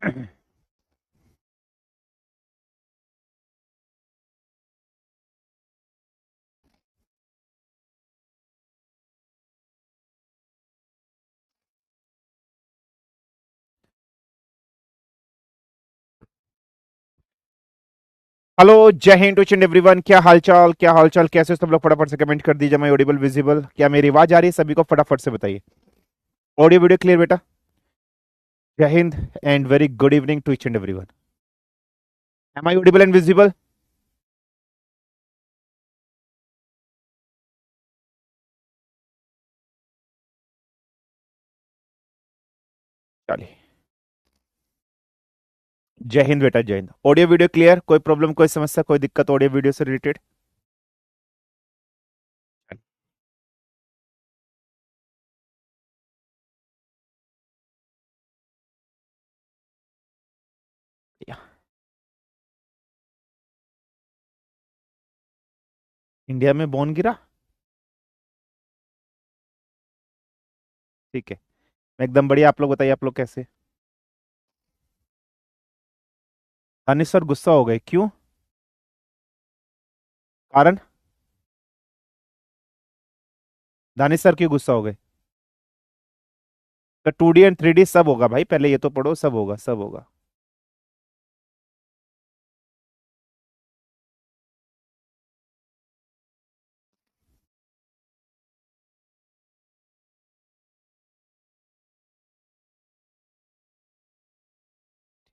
Hello, जय Hind to everyone. क्या हालचाल, क्या हालचाल, कैसे हो सब लोग? फटाफट से कमेंट कर दीजिए। मैं ऑडिबल विजिबल, क्या मेरी आवाज आ रही है सभी को? फटाफट से बताइए। ऑडियो वीडियो क्लियर बेटा? जय हिंद and very good evening to each and everyone. Am I audible and visible? चलिए, जय हिंद बेटा, जय हिंद। Audio video clear? कोई प्रॉब्लम, कोई समस्या, कोई दिक्कत ऑडियो वीडियो से रिलेटेड? इंडिया में बॉन गिरा? ठीक है, मैं एकदम बढ़िया। आप लोग बताइए, आप लोग कैसे? दानिश सर गुस्सा हो गए, क्यों? कारण? दानिश सर क्यों गुस्सा हो गए? तो 2D एंड 3D सब होगा भाई, पहले ये तो पढ़ो। सब होगा, सब होगा।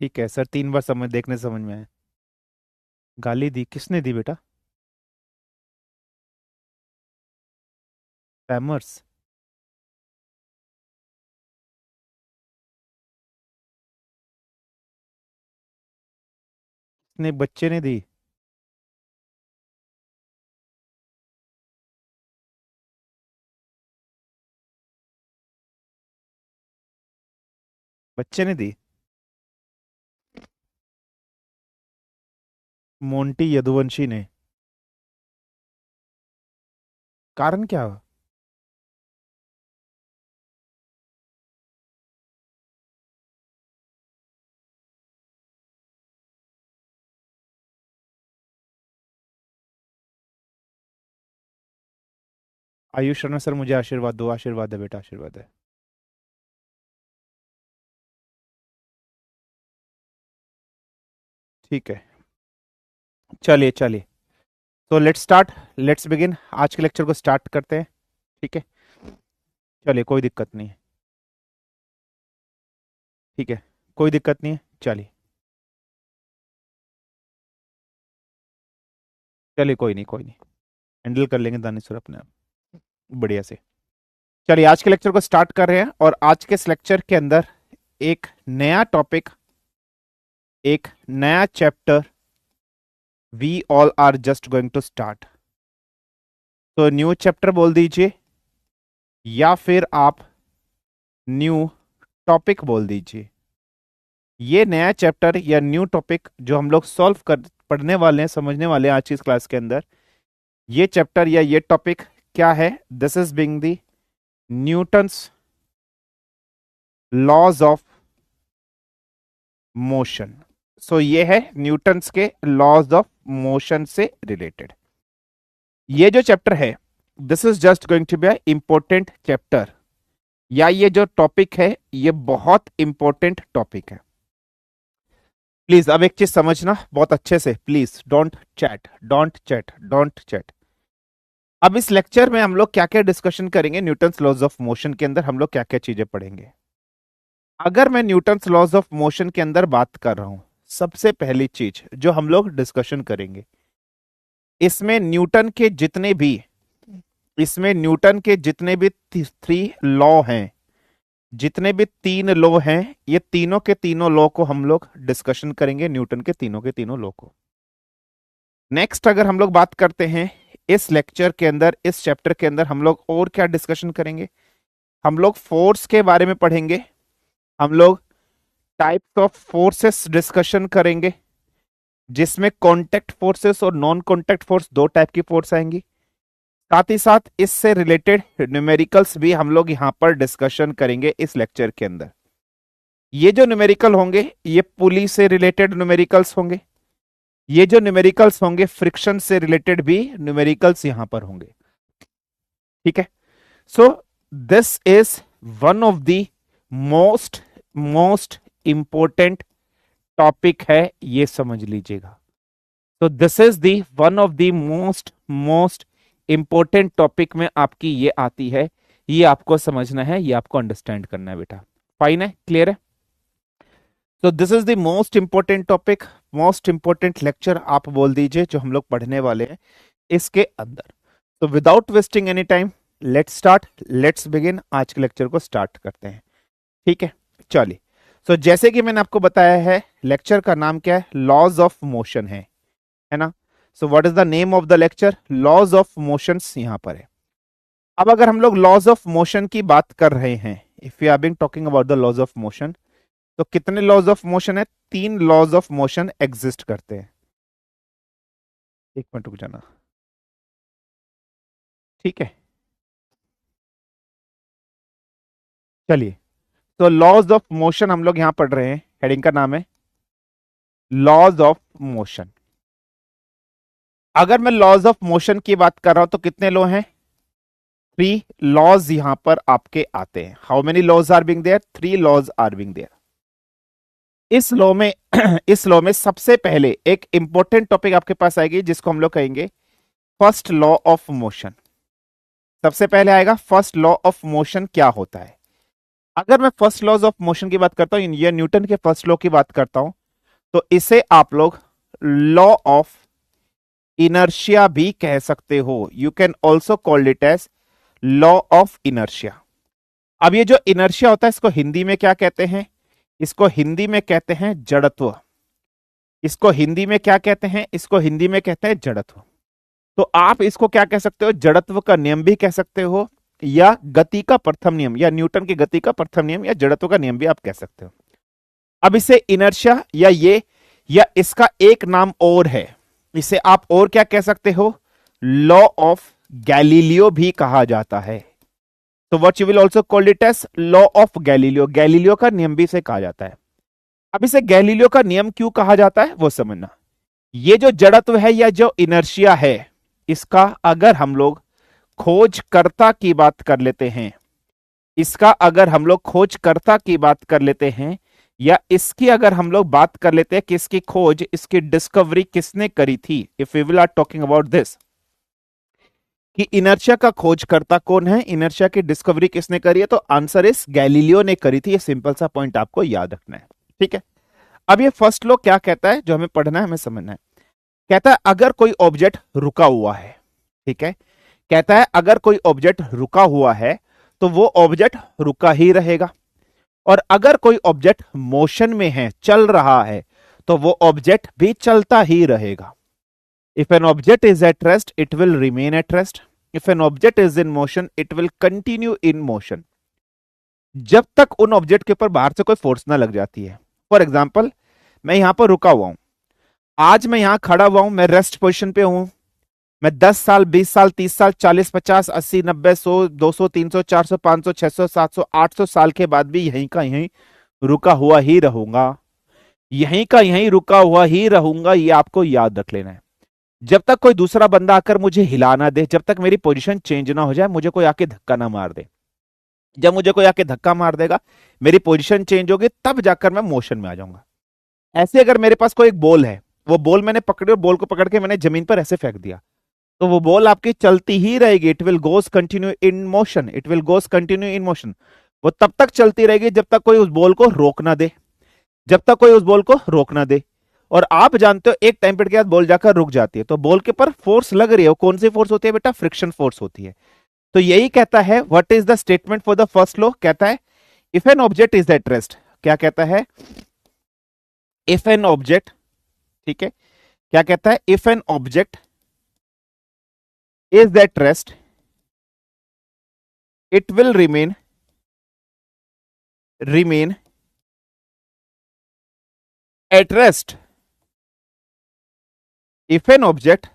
ठीक है सर, 3 बार समझ देखने समझ में आया। गाली दी? किसने दी बेटा? पैमर्स? ने बच्चे ने दी? बच्चे ने दी? मोंटी यदुवंशी ने? कारण क्या? आयुष शर्मा सर, मुझे आशीर्वाद दो। आशीर्वाद है बेटा, आशीर्वाद है। ठीक है, चलिए चलिए। तो लेट्स स्टार्ट, लेट्स बिगिन। आज के लेक्चर को स्टार्ट करते हैं। ठीक है, चलिए, कोई दिक्कत नहीं है। ठीक है, कोई दिक्कत नहीं है। चलिए चलिए, कोई नहीं, कोई नहीं। हैंडल कर लेंगे दानिश सर अपने आप, बढ़िया से। चलिए, आज के लेक्चर को स्टार्ट कर रहे हैं। और आज के इस लेक्चर के अंदर एक नया टॉपिक, एक नया chapter we all are just going to start. तो न्यू चैप्टर बोल दीजिए, या फिर आप न्यू टॉपिक बोल दीजिए। ये नया चैप्टर या न्यू टॉपिक जो हम लोग सॉल्व कर पढ़ने वाले हैं, समझने वाले हैं आज की इस क्लास के अंदर, ये चैप्टर या ये टॉपिक क्या है? This is being the Newton's laws of motion. So ये है न्यूटन्स के लॉज ऑफ मोशन से रिलेटेड ये जो चैप्टर है। This is just going to be a important chapter, या ये जो टॉपिक है ये बहुत इंपॉर्टेंट टॉपिक है। प्लीज अब एक चीज समझना बहुत अच्छे से, please don't chat, don't chat, don't chat. अब इस लेक्चर में हम लोग क्या क्या डिस्कशन करेंगे? न्यूटन्स लॉज ऑफ मोशन के अंदर हम लोग क्या क्या चीजें पढ़ेंगे? अगर मैं न्यूटन्स लॉज ऑफ मोशन के अंदर बात कर रहा हूं, सबसे पहली चीज जो हम लोग डिस्कशन करेंगे, इसमें न्यूटन के जितने भी इसमें न्यूटन के जितने भी 3 लॉ हैं, जितने भी 3 लॉ हैं, ये तीनों के तीनों लॉ को हम लोग डिस्कशन करेंगे, न्यूटन के तीनों लॉ को। नेक्स्ट अगर हम लोग बात करते हैं इस लेक्चर के अंदर, इस चैप्टर के अंदर हम लोग और क्या डिस्कशन करेंगे? हम लोग फोर्स के बारे में पढ़ेंगे, हम लोग टाइप्स ऑफ फोर्सेस डिस्कशन करेंगे, जिसमें कॉन्टेक्ट फोर्सेस और नॉन कॉन्टेक्ट फोर्स, 2 टाइप की फोर्स आएंगी। साथ ही साथ इससे रिलेटेड न्यूमेरिकल्स भी हम लोग यहां पर डिस्कशन करेंगे इस लेक्चर के अंदर। ये जो न्यूमेरिकल होंगे ये पुली से रिलेटेड न्यूमेरिकल्स होंगे, ये जो न्यूमेरिकल्स होंगे फ्रिक्शन से रिलेटेड भी न्यूमेरिकल्स यहां पर होंगे। ठीक है, so this is one of the most most important topic है, ये समझ लीजिएगा। तो this is the one of the most most important topic में आपकी ये आती है, ये आपको समझना है, ये आपको अंडरस्टैंड करना है बेटा। फाइन है, क्लियर है। तो this is the most important topic, most important lecture आप बोल दीजिए जो हम लोग पढ़ने वाले हैं इसके अंदर। तो without wasting any time let's start, let's begin, आज के लेक्चर को स्टार्ट करते हैं। ठीक है, चलिए। सो जैसे कि मैंने आपको बताया है लेक्चर का नाम क्या है, लॉज ऑफ मोशन है ना। So what is the name of the lecture, laws of motions यहां पर है। अब अगर हम लोग लॉज ऑफ मोशन की बात कर रहे हैं, if you are being talking about the laws of motion, तो कितने लॉज ऑफ मोशन है, 3 लॉज ऑफ मोशन एग्जिस्ट करते हैं। एक मिनट रुक जाना, ठीक है। चलिए, तो लॉज ऑफ मोशन हम लोग यहां पढ़ रहे हैं, हेडिंग का नाम है लॉज ऑफ मोशन। अगर मैं लॉज ऑफ मोशन की बात कर रहा हूं तो कितने लॉ हैं, 3 लॉज यहां पर आपके आते हैं। How many laws are being there, 3 laws are being there. इस लॉ में इस लॉ में सबसे पहले एक इंपॉर्टेंट टॉपिक आपके पास आएगी जिसको हम लोग कहेंगे फर्स्ट लॉ ऑफ मोशन। सबसे पहले आएगा फर्स्ट लॉ ऑफ मोशन क्या होता है। अगर मैं फर्स्ट लॉज ऑफ मोशन की बात करता हूं, ये न्यूटन के फर्स्ट लॉ की बात करता हूं, तो इसे आप लोग लॉ ऑफ इनर्शिया भी कह सकते हो। You can also called it as law of inertia. अब ये जो इनर्शिया होता है इसको हिंदी में क्या कहते हैं, इसको हिंदी में कहते हैं जड़त्व। इसको हिंदी में क्या कहते हैं, इसको हिंदी में कहते हैं जड़त्व। तो आप इसको क्या कह सकते हो, जड़त्व का नियम भी कह सकते हो, या गति का प्रथम नियम, या न्यूटन की गति का प्रथम नियम, या जड़त्व का नियम भी आप कह सकते हो। अब इसे इनर्शिया या इसका एक नाम और है, इसे आप और क्या कह सकते हो, लॉ ऑफ गैलीलियो भी कहा जाता है। तो what you will also call it as law of Galileo, Galileo का नियम भी इसे कहा जाता है। अब इसे गैलीलियो का नियम क्यों कहा जाता है वो समझना। ये जो जड़त्व है या जो इनर्शिया है, इसका अगर हम लोग खोजकर्ता की बात कर लेते हैं, इसका अगर हम लोग खोजकर्ता की बात कर लेते हैं, या इसकी अगर हम लोग बात कर लेते हैं कि इसकी खोज, इसकी डिस्कवरी किसने करी थी, if we will are talking about this कि इनर्शिया का खोजकर्ता कौन है, इनर्शिया की डिस्कवरी किसने करी है, तो आंसर इस गैलीलियो ने करी थी। ये सिंपल सा पॉइंट आपको याद रखना है, ठीक है। अब ये फर्स्ट लॉ क्या कहता है, जो हमें पढ़ना है, हमें समझना है। कहता है अगर कोई ऑब्जेक्ट रुका हुआ है, ठीक है, कहता है अगर कोई ऑब्जेक्ट रुका हुआ है तो वो ऑब्जेक्ट रुका ही रहेगा, और अगर कोई ऑब्जेक्ट मोशन में है, चल रहा है, तो वो ऑब्जेक्ट भी चलता ही रहेगा। If N object is at rest it will remain at rest, if N object is in motion it will continue in motion, जब तक उन ऑब्जेक्ट के ऊपर बाहर से कोई फोर्स ना लग जाती है। फॉर एग्जाम्पल, मैं यहां पर रुका हुआ हूं, आज मैं यहां खड़ा हुआ हूं, मैं रेस्ट पोजिशन पे हूं, मैं 10 साल 20 साल 30 साल 40 50 80 90 100 200 300 400 500 600 700 800 साल के बाद भी यहीं का यहीं रुका हुआ ही रहूंगा, यहीं का यहीं रुका हुआ ही रहूंगा। ये आपको याद रख लेना है। जब तक कोई दूसरा बंदा आकर मुझे हिला ना दे, जब तक मेरी पोजीशन चेंज ना हो जाए, मुझे कोई आके धक्का ना मार दे। जब मुझे कोई आके धक्का मार देगा, मेरी पोजीशन चेंज होगी, तब जाकर मैं मोशन में आ जाऊंगा। ऐसे अगर मेरे पास कोई एक बॉल है, वो बॉल मैंने पकड़ी और बॉल को पकड़ के मैंने जमीन पर ऐसे फेंक दिया, तो वो बॉल आपकी चलती ही रहेगी। It will goes continue in motion, it will goes continue in motion. वो तब तक चलती रहेगी जब तक कोई उस बॉल को रोक ना दे, जब तक कोई उस बॉल को रोक ना दे। और आप जानते हो एक टाइम पीरियड के बाद बॉल जाकर रुक जाती है, तो बॉल के पर फोर्स लग रही है, वो कौन सी फोर्स होती है बेटा, फ्रिक्शन फोर्स होती है। तो यही कहता है what is the statement for the first law, कहता है if N object is at rest, क्या कहता है, इफ एन ऑब्जेक्ट, ठीक है, क्या कहता है, if an object is at rest it will remain at rest, if an object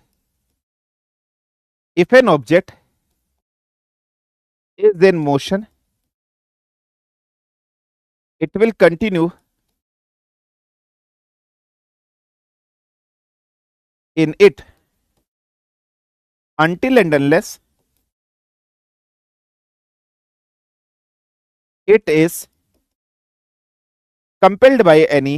is in motion it will continue in it until and unless it is compelled by any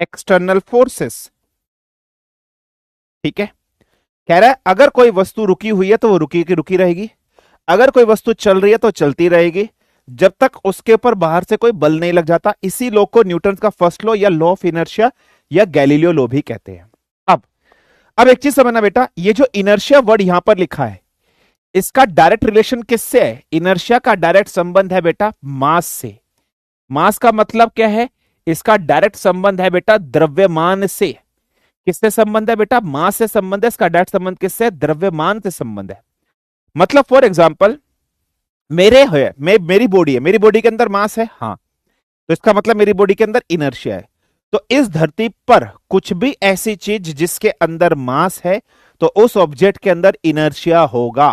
external forces. ठीक है, कह रहा है अगर कोई वस्तु रुकी हुई है तो वो रुकी की रुकी रहेगी, अगर कोई वस्तु चल रही है तो चलती रहेगी, जब तक उसके ऊपर बाहर से कोई बल नहीं लग जाता। इसी लॉ को न्यूटन का फर्स्ट लॉ या लॉ ऑफ इनर्शिया या गैलीलियो लॉ भी कहते हैं। अब एक चीज समझना बेटा, ये जो इनर्शिया वर्ड यहां पर लिखा है, इसका डायरेक्ट रिलेशन किससे है? इनर्शिया का डायरेक्ट संबंध है बेटा मास से। मास का मतलब क्या है? इसका डायरेक्ट संबंध है बेटा द्रव्यमान से। किससे संबंध है बेटा? मास से संबंध है। इसका डायरेक्ट संबंध किससे? द्रव्यमान से संबंध है। मतलब फॉर एग्जाम्पल मेरी बॉडी है, मेरी बॉडी के अंदर मास है, हाँ, तो इसका मतलब मेरी बॉडी के अंदर इनर्शिया है। तो इस धरती पर कुछ भी ऐसी चीज जिसके अंदर मास है तो उस ऑब्जेक्ट के अंदर इनर्शिया होगा।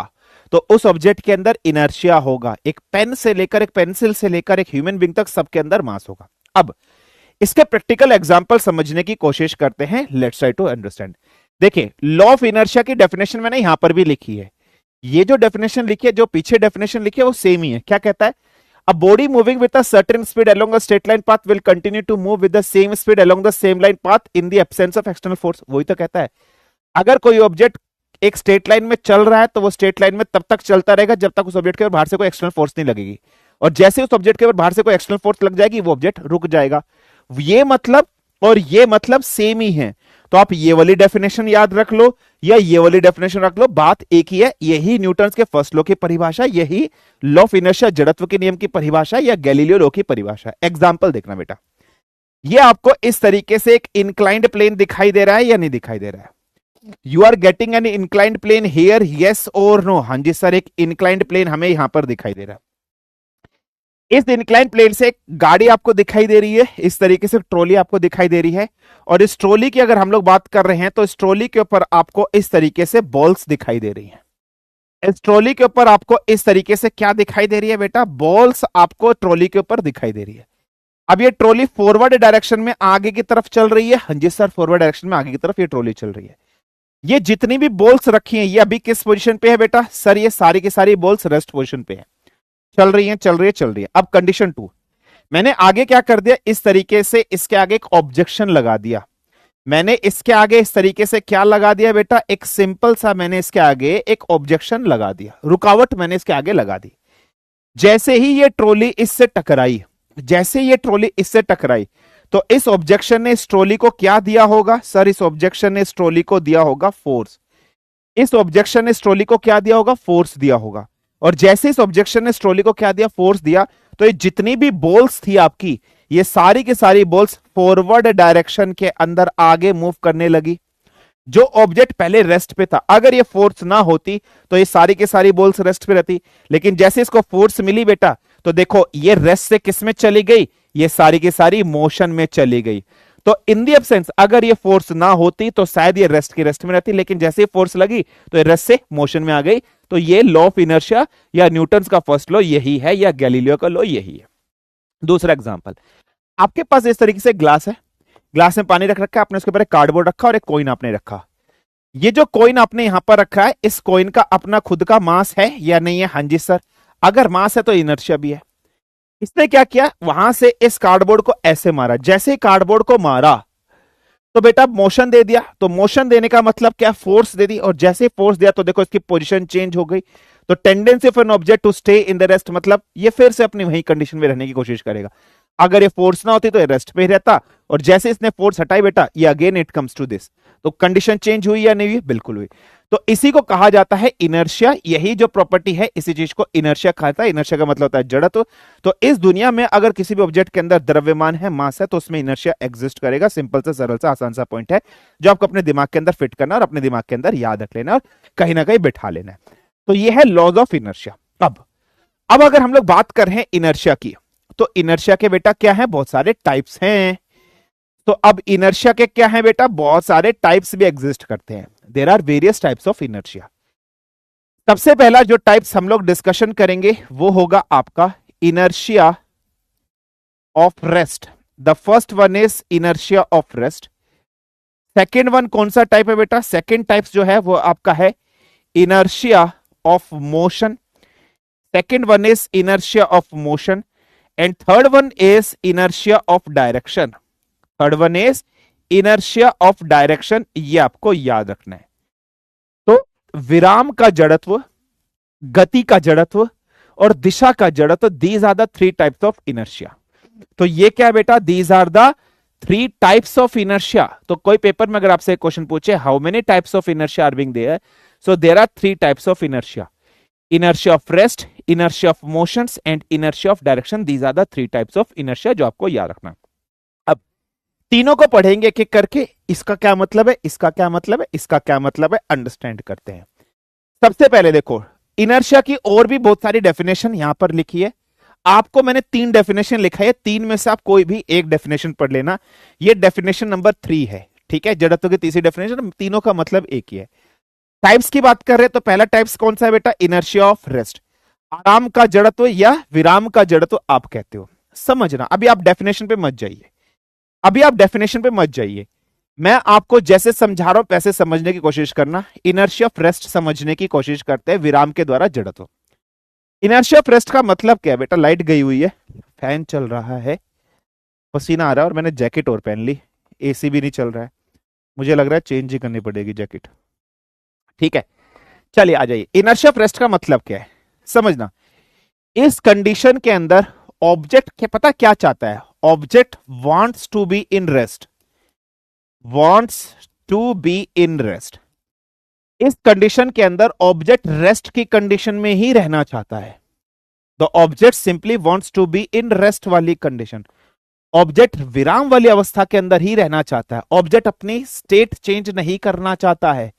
तो उस ऑब्जेक्ट के अंदर इनर्शिया होगा। एक पेन से लेकर, एक पेंसिल से लेकर एक ह्यूमन बीइंग तक सबके अंदर मास होगा। अब इसके प्रैक्टिकल एग्जांपल समझने की कोशिश करते हैं। Let's try to understand. देखिए, लॉ ऑफ इनर्शिया की डेफिनेशन मैंने यहां पर भी लिखी है। ये जो डेफिनेशन लिखी है, जो पीछे डेफिनेशन लिखी है, वो सेम ही है। क्या कहता है? A body moving with a certain speed along a straight line path will continue to move with the same speed along the same line path in the absence of external force। वही तो कहता है, अगर कोई object एक straight line में चल रहा है तो वो स्ट्रेट लाइन में तब तक चलता रहेगा जब तक उस ऑब्जेक्ट के ऊपर बाहर से कोई एक्सटर्नल फोर्स नहीं लगेगी, और जैसे उस ऑब्जेक्ट के ऊपर बाहर से कोई एक्सटर्नल फोर्स लग जाएगी वो ऑब्जेक्ट रुक जाएगा। ये मतलब और ये मतलब सेम ही है। तो आप ये वाली डेफिनेशन याद रख लो या ये वाली डेफिनेशन रख लो, बात एक ही है। यही न्यूटन के फर्स्ट लॉ की परिभाषा, यही लॉ ऑफ इनर्शिया जड़त्व के नियम की परिभाषा या गैलीलियो लॉ की परिभाषा। एग्जांपल देखना बेटा, ये आपको इस तरीके से एक इंक्लाइंड प्लेन दिखाई दे रहा है या नहीं दिखाई दे रहा है? You are getting an inclined plane here, yes और नो? हाँ जी सर, एक इंक्लाइंड प्लेन हमें यहां पर दिखाई दे रहा है। इस इंक्लाइन प्लेन से एक गाड़ी आपको दिखाई दे रही है, इस तरीके से ट्रॉली आपको दिखाई दे रही है, और इस ट्रॉली की अगर हम लोग बात कर रहे हैं तो इस ट्रॉली के ऊपर आपको इस तरीके से बॉल्स दिखाई दे रही हैं। इस ट्रॉली के ऊपर आपको इस तरीके से क्या दिखाई दे रही है बेटा? बॉल्स आपको ट्रॉली के ऊपर दिखाई दे रही है। अब ये ट्रॉली फॉरवर्ड डायरेक्शन में आगे की तरफ चल रही है। हाँ जी सर, फॉरवर्ड डायरेक्शन में आगे की तरफ ये ट्रॉली चल रही है। ये जितनी भी बॉल्स रखी हैं ये अभी किस पोजीशन पे है बेटा? सर ये सारी की सारी बॉल्स रेस्ट पोजीशन पे है, चल रही है, चल रही है, चल रही है। अब कंडीशन 2, मैंने आगे क्या कर दिया? इस तरीके से इसके आगे एक ऑब्जेक्शन लगा दिया। मैंने इसके आगे इस तरीके से क्या लगा दिया बेटा? एक सिंपल सा मैंने इसके आगे एक ऑब्जेक्शन लगा दिया, रुकावट मैंने इसके आगे लगा दी। जैसे ही ये ट्रॉली इससे टकराई, जैसे ये ट्रॉली इससे टकराई तो इस ऑब्जेक्शन ने इस ट्रॉली को क्या दिया होगा? सर इस ऑब्जेक्शन ने इस ट्रॉली को दिया होगा फोर्स। इस ऑब्जेक्शन ने इस ट्रॉली को क्या दिया होगा? फोर्स दिया होगा। और जैसे इस ऑब्जेक्शन ने इस ट्रॉली को क्या दिया? फोर्स दिया। तो ये जितनी भी बॉल्स थी आपकी, ये सारी की सारी बॉल्स फॉरवर्ड डायरेक्शन के अंदर आगे मूव करने लगी। जो ऑब्जेक्ट पहले रेस्ट पे था, अगर ये फोर्स ना होती तो ये सारी की सारी बॉल्स रेस्ट पे रहती, लेकिन जैसे इसको फोर्स मिली बेटा तो देखो ये रेस्ट से किस में चली गई? ये सारी की सारी मोशन में चली गई। तो इन दी एब्सेंस, अगर ये फोर्स ना होती तो शायद ये रेस्ट की रेस्ट में रहती, लेकिन जैसे ही फोर्स लगी तो ये रेस्ट से मोशन में आ गई। तो ये लॉ ऑफ इनर्शिया या न्यूटन का फर्स्ट लॉ यही है, या गैलीलियो का लॉ यही है। दूसरा एग्जांपल, आपके पास इस तरीके से ग्लास है, ग्लास में पानी रख रखा है आपने, उसके ऊपर एक कार्डबोर्ड रखा और एक कॉइन आपने रखा। ये जो कॉइन आपने यहां पर रखा है, इस कॉइन का अपना खुद का मास है या नहीं है? हाँ जी सर, अगर मास है तो इनर्शिया भी है। इसने क्या किया? वहां से इस कार्डबोर्ड को ऐसे मारा, जैसे ही कार्डबोर्ड को मारा तो बेटा मोशन दे दिया। तो मोशन देने का मतलब क्या? फोर्स दे दी, और जैसे फोर्स दिया तो देखो इसकी पोजीशन चेंज हो गई। तो tendency of an object to stay in the rest, मतलब ये फिर से अपनी वही कंडीशन में रहने की कोशिश करेगा। अगर ये फोर्स ना होती तो ये रेस्ट पे ही रहता, और जैसे इसने फोर्स हटाई बेटा, ये again it comes to this. तो कंडीशन चेंज हुई या नहीं हुई? बिल्कुल हुई। तो इसी को कहा जाता है इनर्शिया। यही जो प्रॉपर्टी है इसी चीज को इनर्शिया कहा जाता है। इनर्शिया का मतलब होता है जड़त्व। तो इस दुनिया में अगर किसी भी ऑब्जेक्ट के अंदर द्रव्यमान है, मास है, तो उसमें इनर्शिया एग्जिस्ट करेगा। सिंपल सा, सरल सा, आसान सा पॉइंट है जो आपको अपने दिमाग के अंदर फिट करना और अपने दिमाग के अंदर याद रख लेना और कहीं ना कहीं बिठा लेना है। तो ये है लॉज ऑफ इनर्शिया। अब अगर हम लोग बात कर रहे हैं इनर्शिया की, तो इनर्शिया के बेटा क्या है? बहुत सारे टाइप्स हैं। तो अब इनर्शिया के क्या है बेटा? बहुत सारे टाइप्स भी एग्जिस्ट करते हैं। There are various types of inertia. सबसे पहला जो टाइप्स हम लोग डिस्कशन करेंगे वो होगा आपका inertia of rest. The first one is inertia of rest. Second one कौन सा टाइप है बेटा? सेकेंड टाइप्स जो है वो आपका है inertia of motion. Second one is inertia of motion and third one is inertia of direction. Third one is inertia of direction. ये आपको याद रखना है। तो विराम का जड़त्व, गति का जड़त्व और दिशा का जड़त्व, these are the three types of inertia. तो ये क्या है बेटा? These are the three types of inertia. तो कोई पेपर में अगर आपसे क्वेश्चन पूछे how many types of inertia are being there, so there are three types of inertia: inertia of rest, inertia of motions and inertia of direction. These are the three types of inertia जो आपको याद रखना है। अब तीनों को पढ़ेंगे एक एक करके, इसका क्या मतलब है, इसका क्या मतलब है, इसका क्या मतलब है, अंडरस्टैंड करते हैं। सबसे पहले देखो, इनर्शिया की और भी बहुत सारी डेफिनेशन यहां पर लिखी है। आपको मैंने तीन डेफिनेशन लिखा है, तीन में से आप कोई भी एक डेफिनेशन पढ़ लेना। ये डेफिनेशन नंबर 3 है, ठीक है। जड़त्व की तीसरी डेफिनेशन, तीनों का मतलब एक ही है। टाइप्स की बात कर रहे हैं तो पहला टाइप्स कौन सा है बेटा? इनर्शिया ऑफ रेस्ट, आराम का जड़त्व या विराम का जड़त्व आप कहते हो। समझना, अभी आप डेफिनेशन पे मत जाइए, अभी आप डेफिनेशन पे मत जाइए। मैं आपको जैसे समझा रहा हूं वैसे समझने की कोशिश करना। इनर्शिया ऑफ रेस्ट समझने की कोशिश करते हैं, विराम के द्वारा जड़त्व। इनर्शिया ऑफ रेस्ट का मतलब क्या है बेटा? लाइट गई हुई है, फैन चल रहा है, पसीना आ रहा है और मैंने जैकेट और पहन ली, एसी भी नहीं चल रहा है, मुझे लग रहा है चेंज ही करनी पड़ेगी जैकेट, ठीक है। चलिए आ जाइए। इनर्शिया ऑफ रेस्ट का मतलब क्या है समझना। इस कंडीशन के अंदर ऑब्जेक्ट के पता क्या चाहता है? Object wants to be in rest, wants to be in rest. इस कंडीशन के अंदर ऑब्जेक्ट रेस्ट की कंडीशन में ही रहना चाहता है। The object simply wants to be in rest वाली कंडीशन। ऑब्जेक्ट विराम वाली अवस्था के अंदर ही रहना चाहता है। ऑब्जेक्ट अपनी स्टेट चेंज नहीं करना चाहता है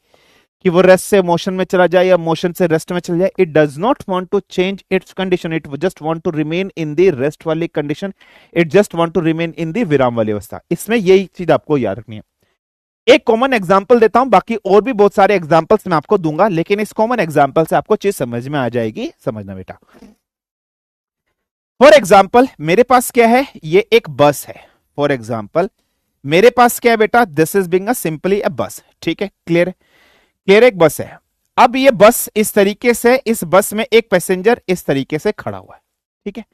कि वो रेस्ट से मोशन में चला जाए या मोशन से रेस्ट में चला जाए। It does not want to change its condition, it just want to remain in the rest वाली condition, it just want to remain in the विराम वाली अवस्था। इसमें यही चीज आपको याद रखनी है। एक कॉमन एग्जांपल देता हूं, बाकी और भी बहुत सारे एग्जांपल्स मैं आपको दूंगा, लेकिन इस कॉमन एग्जांपल से आपको चीज समझ में आ जाएगी। समझना बेटा। फॉर एग्जाम्पल मेरे पास क्या है? ये एक बस है। फॉर एग्जाम्पल मेरे पास क्या है बेटा? This is being a simply अ बस, ठीक है। क्लियर है? क्लियर, एक बस है। अब ये बस इस तरीके से, इस बस में एक पैसेंजर इस तरीके से खड़ा हुआ है, ठीक है।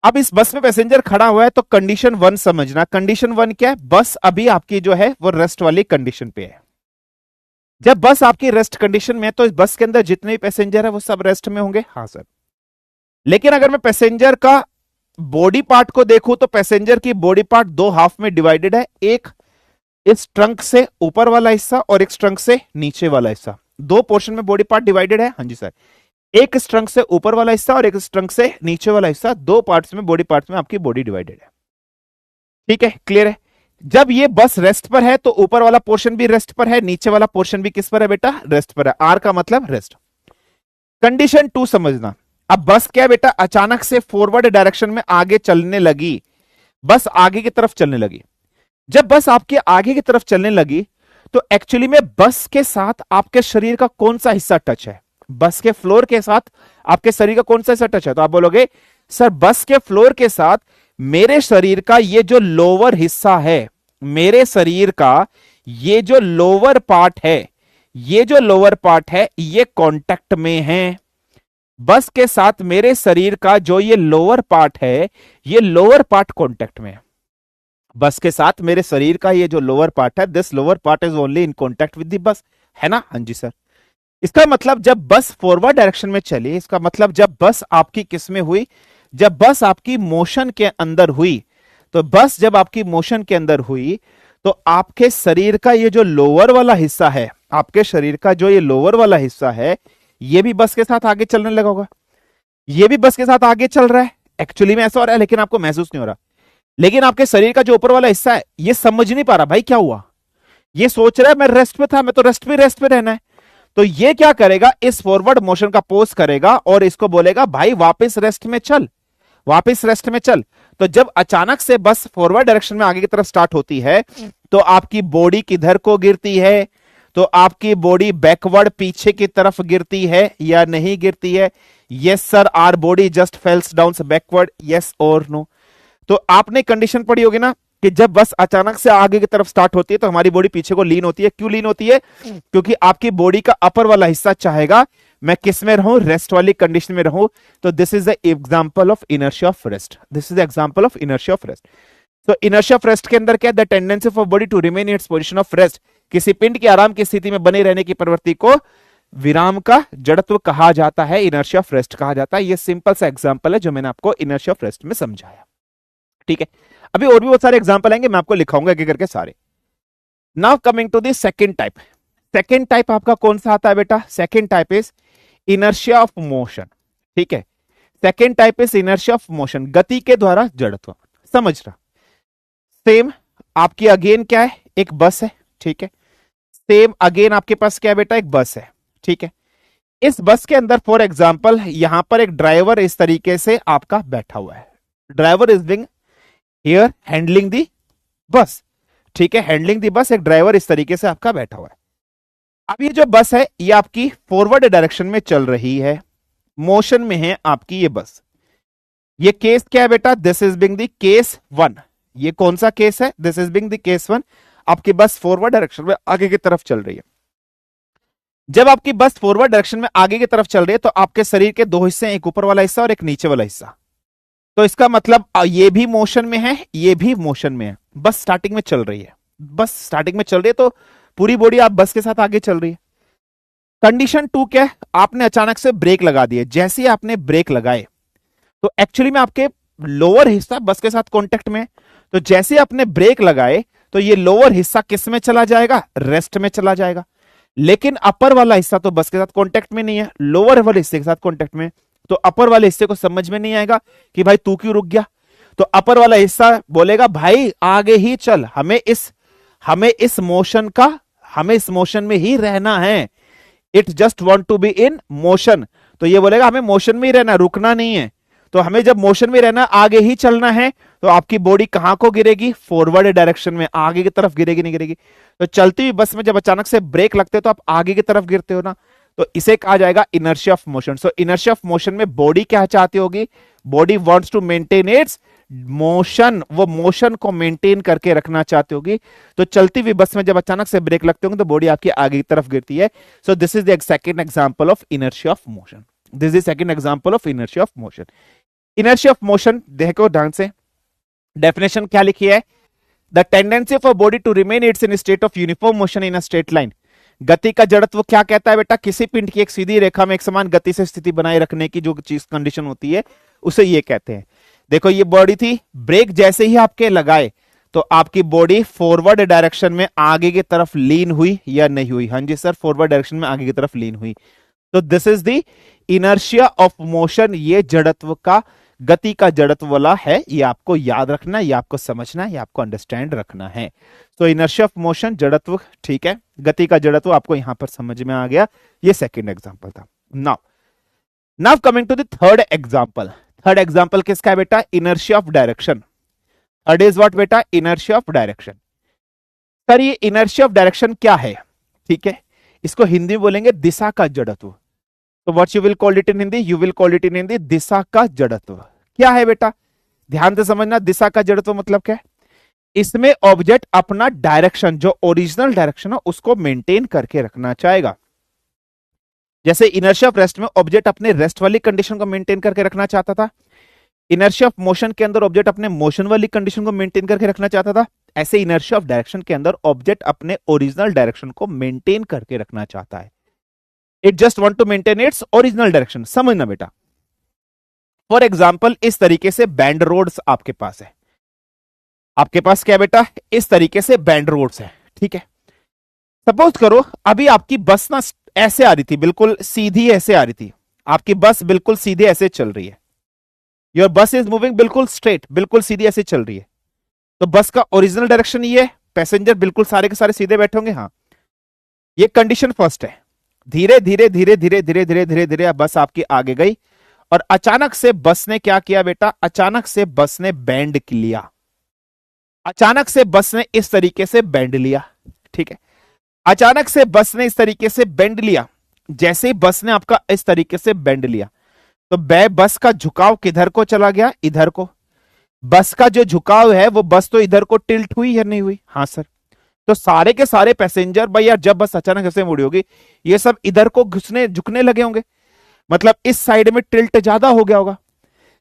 अब इस बस में पैसेंजर खड़ा हुआ है तो कंडीशन 1 समझना। कंडीशन 1 क्या है? बस अभी आपकी जो है वो रेस्ट वाली कंडीशन पे है। जब बस आपकी रेस्ट कंडीशन में है तो इस बस के अंदर जितने भी पैसेंजर है वो सब रेस्ट में होंगे। हाँ सर। लेकिन अगर मैं पैसेंजर का बॉडी पार्ट को देखूं तो पैसेंजर की बॉडी पार्ट दो हाफ में डिवाइडेड है, एक इस ट्रंक से ऊपर वाला हिस्सा और एक ट्रंक से नीचे वाला हिस्सा। दो पोर्शन में बॉडी पार्ट डिवाइडेड है। हाँ जी सर। एक इस ट्रंक से ऊपर वाला हिस्सा और एक इस ट्रंक से नीचे वाला हिस्सा, दो पार्ट्स में, बॉडी पार्ट्स में आपकी बॉडी डिवाइडेड है, ठीक है। क्लियर है? जब ये बस रेस्ट पर है तो ऊपर वाला पोर्शन भी रेस्ट पर है, नीचे वाला पोर्शन भी किस पर है बेटा? रेस्ट पर है। आर का मतलब रेस्ट। कंडीशन 2 समझना। अब बस क्या बेटा? अचानक से फॉरवर्ड डायरेक्शन में आगे चलने लगी, बस आगे की तरफ चलने लगी। जब बस आपके आगे की तरफ चलने लगी तो एक्चुअली में बस के साथ आपके शरीर का कौन सा हिस्सा टच है? बस के फ्लोर के साथ आपके शरीर का कौन सा हिस्सा टच है? तो आप बोलोगे सर बस के फ्लोर के साथ मेरे शरीर का ये जो लोअर हिस्सा है, मेरे शरीर का ये जो लोअर पार्ट है, ये जो लोअर पार्ट है ये कांटेक्ट में है। बस के साथ मेरे शरीर का जो ये लोअर पार्ट है, ये लोअर पार्ट कांटेक्ट में है। बस के साथ मेरे शरीर का ये जो लोअर पार्ट है, this lower part is only in contact with the bus, है ना? हाँ जी सर। इसका मतलब जब बस फॉरवर्ड डायरेक्शन में चली, इसका मतलब जब बस आपकी किस में हुई? जब बस आपकी मोशन के अंदर हुई, तो बस जब आपकी मोशन के अंदर हुई तो आपके शरीर का ये जो लोअर वाला हिस्सा है, आपके शरीर का जो ये लोअर वाला हिस्सा है, ये भी बस के साथ आगे चलने लगा होगा। ये भी बस के साथ आगे चल रहा है। एक्चुअली में ऐसा हो रहा है लेकिन आपको महसूस नहीं हो रहा। लेकिन आपके शरीर का जो ऊपर वाला हिस्सा है ये समझ नहीं पा रहा भाई क्या हुआ। ये सोच रहा है मैं रेस्ट पे था, मैं तो रेस्ट पे रहना है। तो ये क्या करेगा? इस फॉरवर्ड मोशन का पोज करेगा और इसको बोलेगा भाई वापस रेस्ट में चल, वापस रेस्ट में चल। तो जब अचानक से बस फॉरवर्ड डायरेक्शन में आगे की तरफ स्टार्ट होती है तो आपकी बॉडी किधर को गिरती है? तो आपकी बॉडी बैकवर्ड पीछे की तरफ गिरती है या नहीं गिरती है? Yes sir, our body just fails down backward, yes और नो? तो आपने कंडीशन पढ़ी होगी ना कि जब बस अचानक से आगे की तरफ स्टार्ट होती है तो हमारी बॉडी पीछे को लीन होती है। क्यों लीन होती है? क्योंकि आपकी बॉडी का अपर वाला हिस्सा चाहेगा मैं किस में रहूं, रेस्ट वाली कंडीशन में रहूं। तो this is the example of inertia of rest, this is the example of inertia of rest. तो इनर्शिया ऑफ रेस्ट के अंदर क्या, the tendency for body to remain in its position of rest, किसी पिंड की आराम की स्थिति में बने रहने की प्रवृत्ति को विराम का जड़त्व कहा जाता है, इनर्शिया ऑफ रेस्ट कहा जाता है। ये सिंपल सा एग्जांपल है जो मैंने आपको इनर्शिया ऑफ रेस्ट में समझाया, ठीक है। अभी और भी बहुत सारे एग्जांपल आएंगे, मैं आपको लिखाऊंगा एक करके सारे। Now coming to the second type. Second type आपका कौन सा आता है बेटा? Second type is inertia of motion, ठीक है। Second type is inertia of motion, गति के द्वारा जड़त्व। समझ रहा? सेम आपकी अगेन क्या है, एक बस है, ठीक है। सेम अगेन आपके पास क्या है बेटा, एक बस है, ठीक है। इस बस के अंदर फॉर एग्जांपल यहां पर एक ड्राइवर इस तरीके से आपका बैठा हुआ है। Driver is being here handling the bus, ठीक है, हैंडलिंग दी बस। एक ड्राइवर इस तरीके से आपका बैठा हुआ है। अब ये जो बस है ये आपकी फॉरवर्ड डायरेक्शन में चल रही है, मोशन में है आपकी ये बस। ये केस क्या है बेटा? This is being the case 1। ये कौन सा केस है? This is being the case 1। आपकी बस फॉरवर्ड डायरेक्शन में आगे की तरफ चल रही है। जब आपकी बस फॉरवर्ड डायरेक्शन में आगे की तरफ चल रही है तो आपके शरीर के दो हिस्से हैं, एक ऊपर वाला हिस्सा और एक नीचे वाला हिस्सा। तो इसका मतलब ये भी मोशन में है, ये भी मोशन में है। बस स्टार्टिंग में चल रही है, बस स्टार्टिंग में चल रही है तो पूरी बॉडी आप बस के साथ आगे चल रही है। कंडीशन 2 क्या है? आपने अचानक से ब्रेक लगा दिए। जैसे ही आपने ब्रेक लगाए तो एक्चुअली में आपके लोअर हिस्सा बस के साथ कांटेक्ट में है। तो जैसे आपने ब्रेक लगाए तो ये लोअर हिस्सा किस में चला जाएगा? रेस्ट में चला जाएगा। लेकिन अपर वाला हिस्सा तो बस के साथ कांटेक्ट में नहीं है, लोअर वाले हिस्से के साथ कांटेक्ट में। तो अपर वाले हिस्से को समझ में नहीं आएगा कि भाई तू क्यों रुक गया। तो अपर वाला हिस्सा बोलेगा भाई आगे ही चल, हमें इस मोशन में ही रहना है। It just want to be in motion. तो ये बोलेगा हमें मोशन में ही रहना, रुकना नहीं है। तो हमें जब मोशन में रहना, आगे ही चलना है, तो आपकी बॉडी कहां को गिरेगी? फॉरवर्ड डायरेक्शन में, आगे की तरफ गिरेगी, नहीं गिरेगी? तो चलती हुई बस में जब अचानक से ब्रेक लगते हो तो आप आगे की तरफ गिरते हो ना, तो इसे कहा जाएगा inertia of motion. So inertia of motion में बॉडी क्या चाहती होगी? Body wants to maintain its motion, वो मोशन को मेंटेन करके रखना चाहती होगी। तो चलती हुई बस में जब अचानक से ब्रेक लगते होंगे तो बॉडी आपकी आगे की तरफ गिरती है। So this is the second example of inertia of motion, this is second example of inertia of motion. Inertia of motion देखो ढंग से, डेफिनेशन क्या लिखी है? The tendency of a body to remain its in state of uniform motion in a straight line. गति का जड़त्व क्या कहता है बेटा? किसी पिंड की एक सीधी रेखा में एक समान गति से स्थिति बनाए रखने की जो चीज कंडीशन होती है उसे ये कहते हैं। देखो ये बॉडी थी, ब्रेक जैसे ही आपके लगाए तो आपकी बॉडी फॉरवर्ड डायरेक्शन में आगे की तरफ लीन हुई या नहीं हुई? हाँ जी सर, फॉरवर्ड डायरेक्शन में आगे की तरफ लीन हुई। तो this is the inertia of motion. ये जड़त्व का, गति का जड़त्व वाला है, ये आपको याद रखना, ये आपको समझना है, ये आपको अंडरस्टैंड रखना है। तो इनर्शिया ऑफ मोशन जड़त्व, ठीक है, गति का जड़त्व आपको यहां पर समझ में आ गया। ये सेकंड एग्जांपल था। Now coming to the third example. Third example किसका है बेटा? Inertia of direction. Third is what बेटा? Inertia of direction. सर ये इनर्शिया ऑफ डायरेक्शन क्या है? ठीक है, इसको हिंदी में बोलेंगे दिशा का जड़त्व। तो what you will call it in Hindi? You will call it in Hindi दिशा का जड़त्व। क्या है बेटा? ध्यान से समझना, दिशा का जड़त्व मतलब क्या है? इसमें ऑब्जेक्ट अपना डायरेक्शन, जो ओरिजिनल डायरेक्शन है उसको मेंटेन करके रखना चाहेगा। जैसे इनर्शिया ऑफ रेस्ट में ऑब्जेक्ट अपने रेस्ट वाली कंडीशन को मेंटेन करके रखना चाहता था, इनर्शिया ऑफ मोशन के अंदर ऑब्जेक्ट अपने मोशन वाली कंडीशन को मेंटेन करके रखना चाहता था, ऐसे इनर्शिया ऑफ डायरेक्शन के अंदर ऑब्जेक्ट अपने ओरिजिनल डायरेक्शन को मेंटेन करके रखना चाहता है। It just want to maintain its original direction. समझना बेटा, फॉर एग्जाम्पल इस तरीके से बैंड रोड्स आपके पास है। आपके पास क्या बेटा? इस तरीके से बैंड रोड्स है, ठीक है। सपोज करो अभी आपकी बस ना ऐसे आ रही थी, बिल्कुल सीधी ऐसे आ रही थी। आपकी बस बिल्कुल सीधे ऐसे चल रही है। योर बस इज मूविंग बिल्कुल स्ट्रेट, बिल्कुल सीधी ऐसे चल रही है। तो बस का ओरिजिनल डायरेक्शन ये है, पैसेंजर बिल्कुल सारे के सारे सीधे बैठे होंगे। हाँ, ये कंडीशन फर्स्ट है। धीरे धीरे धीरे धीरे धीरे धीरे धीरे धीरे बस आपकी आगे गई और अचानक से बस ने क्या किया बेटा? अचानक से बस ने बैंड लिया। अचानक से बस ने इस तरीके से बैंड लिया, ठीक है। अचानक से बस ने इस तरीके से बेंड लिया, जैसे ही बस ने आपका इस तरीके से बेंड लिया तो बस का झुकाव किधर को चला गया, इधर को। बस का जो झुकाव है वो बस तो इधर को टिल्ट हुई या नहीं हुई, हाँ सर। तो सारे के सारे पैसेंजर भाई यार, जब बस अचानक ऐसे मुड़ी होगी ये सब इधर को घुसने झुकने लगे होंगे, मतलब इस साइड में टिल्ट ज्यादा हो गया होगा।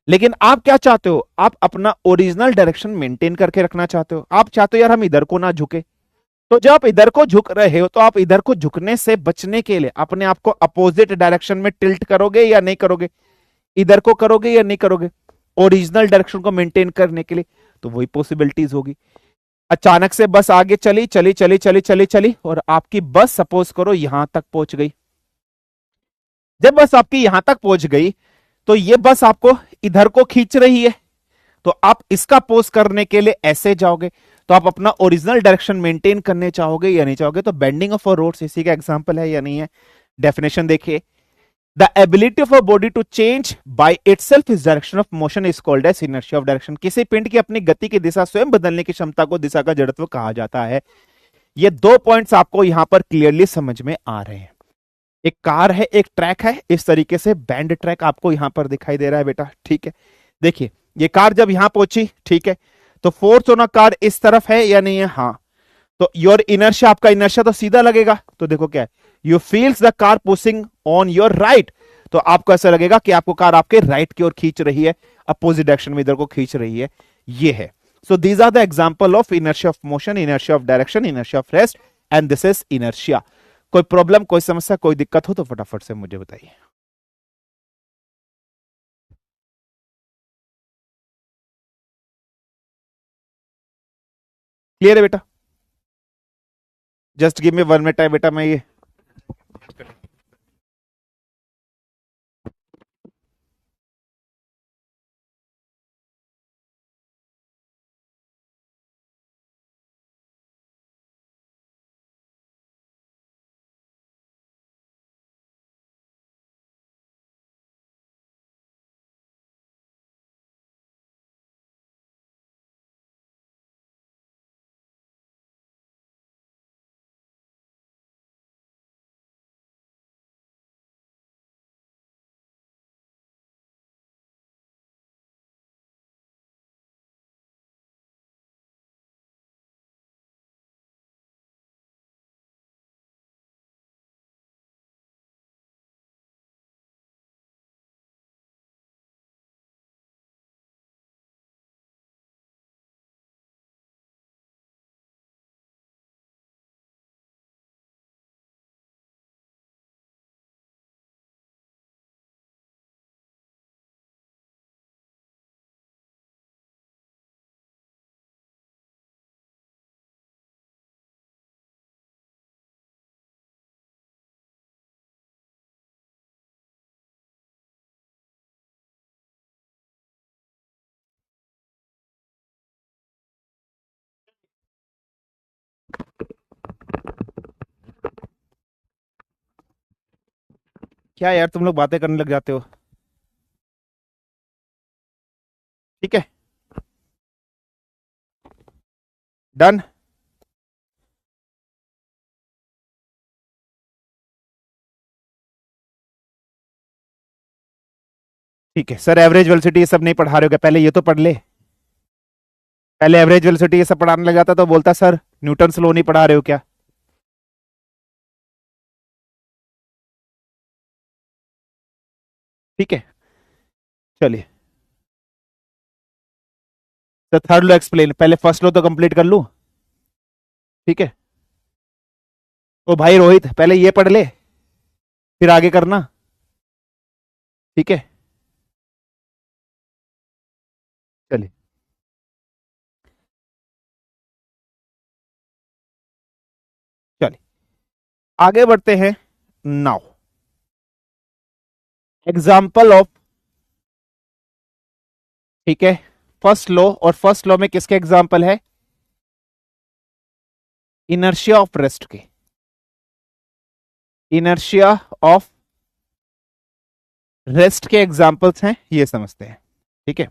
लेकिन आप क्या चाहते हो, आप अपना ओरिजिनल डायरेक्शन मेंटेन करके रखना चाहते हो, आप चाहते हो यार हम इधर को ना झुके। तो जब आप इधर को झुक रहे हो तो आप इधर को झुकने से बचने के लिए अपने आप को अपोजिट डायरेक्शन में टिल्ट करोगे या नहीं करोगे, इधर को करोगे या नहीं करोगे, ओरिजिनल डायरेक्शन को मेंटेन करने के लिए। तो वही पॉसिबिलिटीज होगी। अचानक से बस आगे चली चली चली चली चली चली और आपकी बस सपोज करो यहां तक पहुंच गई। जब बस आपकी यहां तक पहुंच गई तो ये बस आपको इधर को खींच रही है, तो आप इसका पोज करने के लिए ऐसे जाओगे, तो आप अपना ओरिजिनल डायरेक्शन मेंटेन करने चाहोगे या नहीं चाहोगे। तो बेंडिंग ऑफ अ रोड्स इसी का एग्जांपल है या नहीं है। डेफिनेशन देखिए, the ability of a body to change by itself is direction of motion is called as inertia of direction. किसी पिंड की अपनी गति की दिशा स्वयं बदलने की क्षमता को दिशा का जड़त्व कहा जाता है। ये दो पॉइंट्स आपको यहां पर क्लियरली समझ में आ रहे हैं। एक कार है, एक ट्रैक है, इस तरीके से बैंड ट्रैक आपको यहां पर दिखाई दे रहा है बेटा, ठीक है। देखिए ये कार जब यहां पहुंची, ठीक है, तो फोर्स ऑन अ कार इस तरफ है या नहीं है, हाँ। तो योर इनर्शिया, आपका इनर्शिया तो सीधा लगेगा। तो देखो क्या है, you feels the car pushing on your right. तो आपको ऐसा लगेगा कि आपको कार आपके राइट की ओर खींच रही है, अपोजिट डायरेक्शन में इधर को खींच रही है, ये है। So these are the example of inertia of motion, inertia of direction, inertia of rest, and this is inertia. कोई प्रॉब्लम, कोई समस्या, कोई दिक्कत हो तो फटाफट से मुझे बताइए। क्लियर है बेटा? Just give me 1 minute time बेटा, मैं ये क्या यार तुम लोग बातें करने लग जाते हो, ठीक है, डन। ठीक है सर, एवरेज वेलोसिटी ये सब नहीं पढ़ा रहे हो क्या, पहले ये तो पढ़ ले। पहले एवरेज वेलोसिटी ये सब पढ़ाने लग जाता तो बोलता सर न्यूटन लॉ नहीं पढ़ा रहे हो क्या। ठीक है, चलिए। तो थर्ड लो एक्सप्लेन, पहले फर्स्ट लो तो कंप्लीट कर लूं, ठीक है। ओ भाई रोहित, पहले ये पढ़ ले फिर आगे करना, ठीक है। चलिए चलिए आगे बढ़ते हैं। नाउ एग्जाम्पल ऑफ, ठीक है, फर्स्ट लॉ, और फर्स्ट लॉ में किसके एग्जाम्पल है, इनर्शिया ऑफ रेस्ट के, इनर्शिया ऑफ रेस्ट के एग्जाम्पल्स हैं, ये समझते हैं, ठीक है।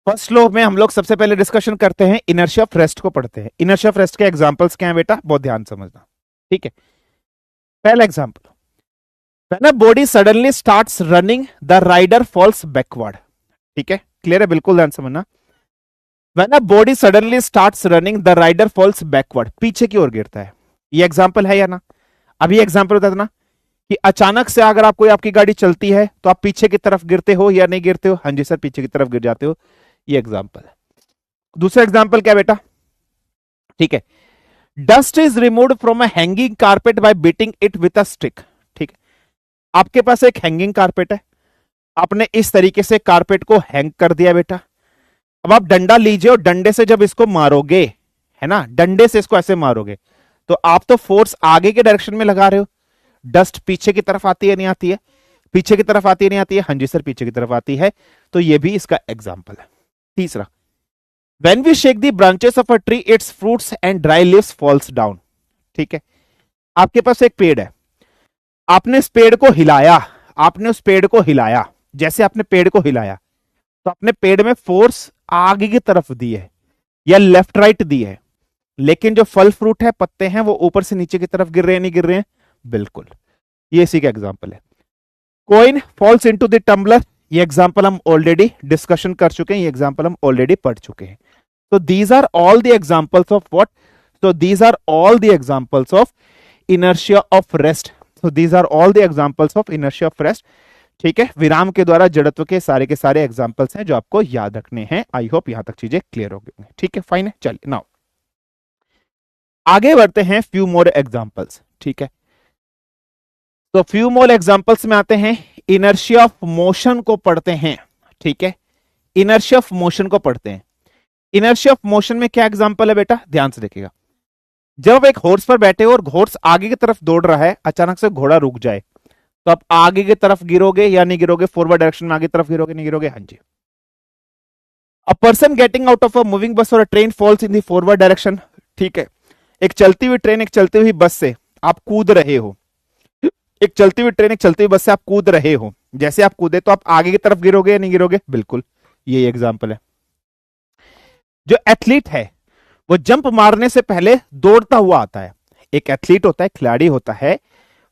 फर्स्ट लॉ में हम लोग सबसे पहले डिस्कशन करते हैं, इनर्शिया ऑफ रेस्ट को पढ़ते हैं। इनर्शिया ऑफ रेस्ट के एग्जांपल्स क्या हैं बेटा, बहुत ध्यान समझना, ठीक है। पहला example, when a body suddenly starts running the rider falls backward. ठीक है, क्लियर है, बिल्कुल ध्यान समझना। When a body suddenly starts running the rider falls backward, पीछे की ओर गिरता है। ये एग्जांपल है या ना? अभी एग्जांपल बता देना कि अचानक से अगर आप कोई आपकी गाड़ी चलती है तो आप पीछे की तरफ गिरते हो या नहीं गिरते हो? हाँ जी सर, पीछे की तरफ गिर जाते हो। ये एग्जांपल है। दूसरा एग्जांपल क्या बेटा, ठीक है, dust is removed from a hanging carpet bye beating it with a stick. ठीक है, आपके पास एक हैंगिंग कारपेट है, आपने इस तरीके से कारपेट को हैंग कर दिया बेटा। अब आप डंडा लीजिए और डंडे से जब इसको मारोगे, है ना, डंडे से इसको ऐसे मारोगे तो आप तो फोर्स आगे के डायरेक्शन में लगा रहे हो, डस्ट पीछे की तरफ आती है नहीं आती है? पीछे की तरफ आती है नहीं आती है? हाँ जी सर, पीछे की तरफ आती है। तो ये भी इसका एग्जाम्पल है। तीसरा, when we shake the branches of a tree its fruits and dry leaves falls down। ठीक है, आपके पास एक पेड़ है, आपने इस पेड़ को हिलाया, आपने उस पेड़ को हिलाया, जैसे आपने पेड़ को हिलाया तो अपने पेड़ में फोर्स आगे की तरफ दी है या लेफ्ट राइट दी है, लेकिन जो फल फ्रूट है, पत्ते हैं, वो ऊपर से नीचे की तरफ गिर रहे हैं नहीं गिर रहे हैं? बिल्कुल, ये इसी का एग्जाम्पल है। Coin falls into the tumbler, ये एग्जाम्पल हम ऑलरेडी डिस्कशन कर चुके हैं, ये एग्जाम्पल हम ऑलरेडी पढ़ चुके हैं। So these are all the examples of what? So these are all the examples of inertia of rest. So these are all the examples of inertia of rest. ठीक है, विराम के द्वारा जड़त्व के सारे एग्जाम्पल्स हैं जो आपको याद रखने हैं। आई होप यहां तक चीजें क्लियर हो गई। ठीक है, फाइन है, चलिए नाउ आगे बढ़ते हैं, फ्यू मोर एग्जाम्पल्स। ठीक है, तो फ्यू मोर एग्जाम्पल्स में आते हैं, इनर्शिया ऑफ मोशन को पढ़ते हैं। ठीक है, इनर्शिया ऑफ मोशन को पढ़ते हैं। इनर्शिया ऑफ मोशन में क्या एग्जांपल है बेटा, ध्यान से देखिएगा। जब आप एक हॉर्स पर बैठे हो और हॉर्स आगे की तरफ दौड़ रहा है, अचानक से घोड़ा रुक जाए तो आप आगे की तरफ गिरोगे या नहीं गिरोगे? फॉरवर्ड डायरेक्शन में आगे की तरफ गिरोगे नहीं गिरोगे? हाँ जी। A person getting out of a moving bus और a train falls in the forward direction. ठीक है, एक चलती हुई ट्रेन, एक चलती हुई बस से आप कूद रहे हो, एक चलती हुई ट्रेन, एक चलती हुई बस से आप कूद रहे हो, जैसे आप कूदे तो आप आगे की तरफ गिरोगे या नहीं गिरोगे? बिल्कुल, ये एग्जाम्पल है। जो एथलीट है वो जंप मारने से पहले दौड़ता हुआ आता है। एक एथलीट होता है, खिलाड़ी होता है,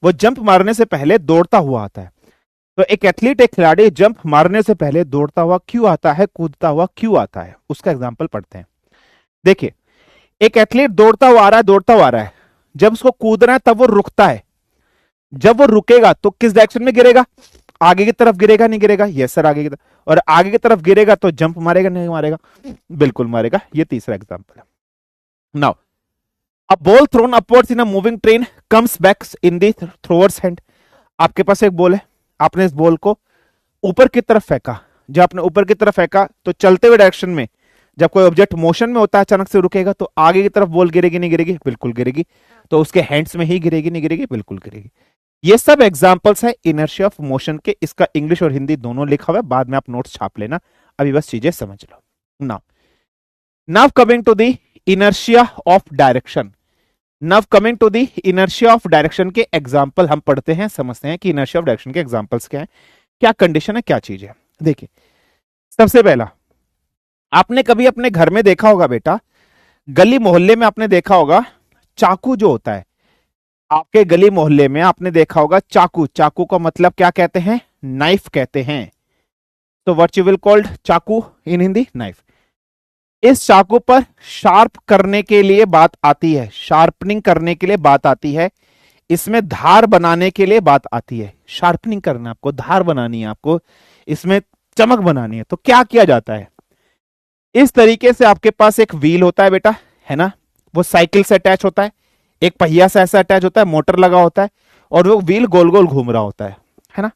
वो जंप मारने से पहले दौड़ता हुआ आता है। तो एक एथलीट, एक खिलाड़ी जंप मारने से पहले दौड़ता हुआ क्यों आता है, कूदता हुआ क्यों आता है? उसका एग्जांपल पढ़ते हैं। देखिए, एक एथलीट दौड़ता हुआ आ रहा है, दौड़ता हुआ आ रहा है, जब उसको कूदना है तब वो रुकता है। जब वो रुकेगा तो किस डायरेक्शन में गिरेगा? आगे की तरफ गिरेगा नहीं गिरेगा? यस सर, आगे की तरफ। और आगे की तरफ गिरेगा तो जंप मारेगा नहीं मारेगा? बिल्कुल मारेगा। ये तीसरा एग्जांपल है। Now a ball throne upwards in a moving train comes back in the throwers hand. आपके पास एक बॉल है, आपने इस बॉल को ऊपर की तरफ फेंका। जब आपने ऊपर की तरफ फेंका तो चलते हुए डायरेक्शन में जब कोई ऑब्जेक्ट मोशन में होता है, अचानक से रुकेगा तो आगे की तरफ बॉल गिरेगी नहीं गिरेगी? बिल्कुल गिरेगी। तो उसके हैंड्स में ही गिरेगी नहीं गिरेगी? बिल्कुल गिरेगी। ये सब एग्जांपल्स है इनर्शिया ऑफ मोशन के। इसका इंग्लिश और हिंदी दोनों लिखा हुआ है, बाद में आप नोट्स छाप लेना, अभी बस चीजें समझ लो। Now coming to the inertia of direction. Now coming to the inertia of direction के एग्जांपल हम पढ़ते हैं, समझते हैं कि इनर्शिया ऑफ डायरेक्शन के एग्जांपल्स क्या है, क्या कंडीशन है, क्या चीज है। देखिए, सबसे पहला, आपने कभी अपने घर में देखा होगा बेटा, गली मोहल्ले में आपने देखा होगा, चाकू जो होता है, आपके गली मोहल्ले में आपने देखा होगा चाकू। चाकू का मतलब क्या कहते हैं? नाइफ कहते हैं। तो व्हाट यू विल कॉल्ड चाकू इन हिंदी? नाइफ। इस चाकू पर शार्प करने के लिए बात आती है, शार्पनिंग करने के लिए बात आती है, इसमें धार बनाने के लिए बात आती है। शार्पनिंग करना, आपको धार बनानी है, आपको इसमें चमक बनानी है, तो क्या किया जाता है? इस तरीके से आपके पास एक व्हील होता है बेटा, है ना, वो साइकिल से अटैच होता है, एक पहिया से ऐसा अटैच होता है, मोटर लगा होता है और वो व्हील गोल गोल घूम रहा होता है ना।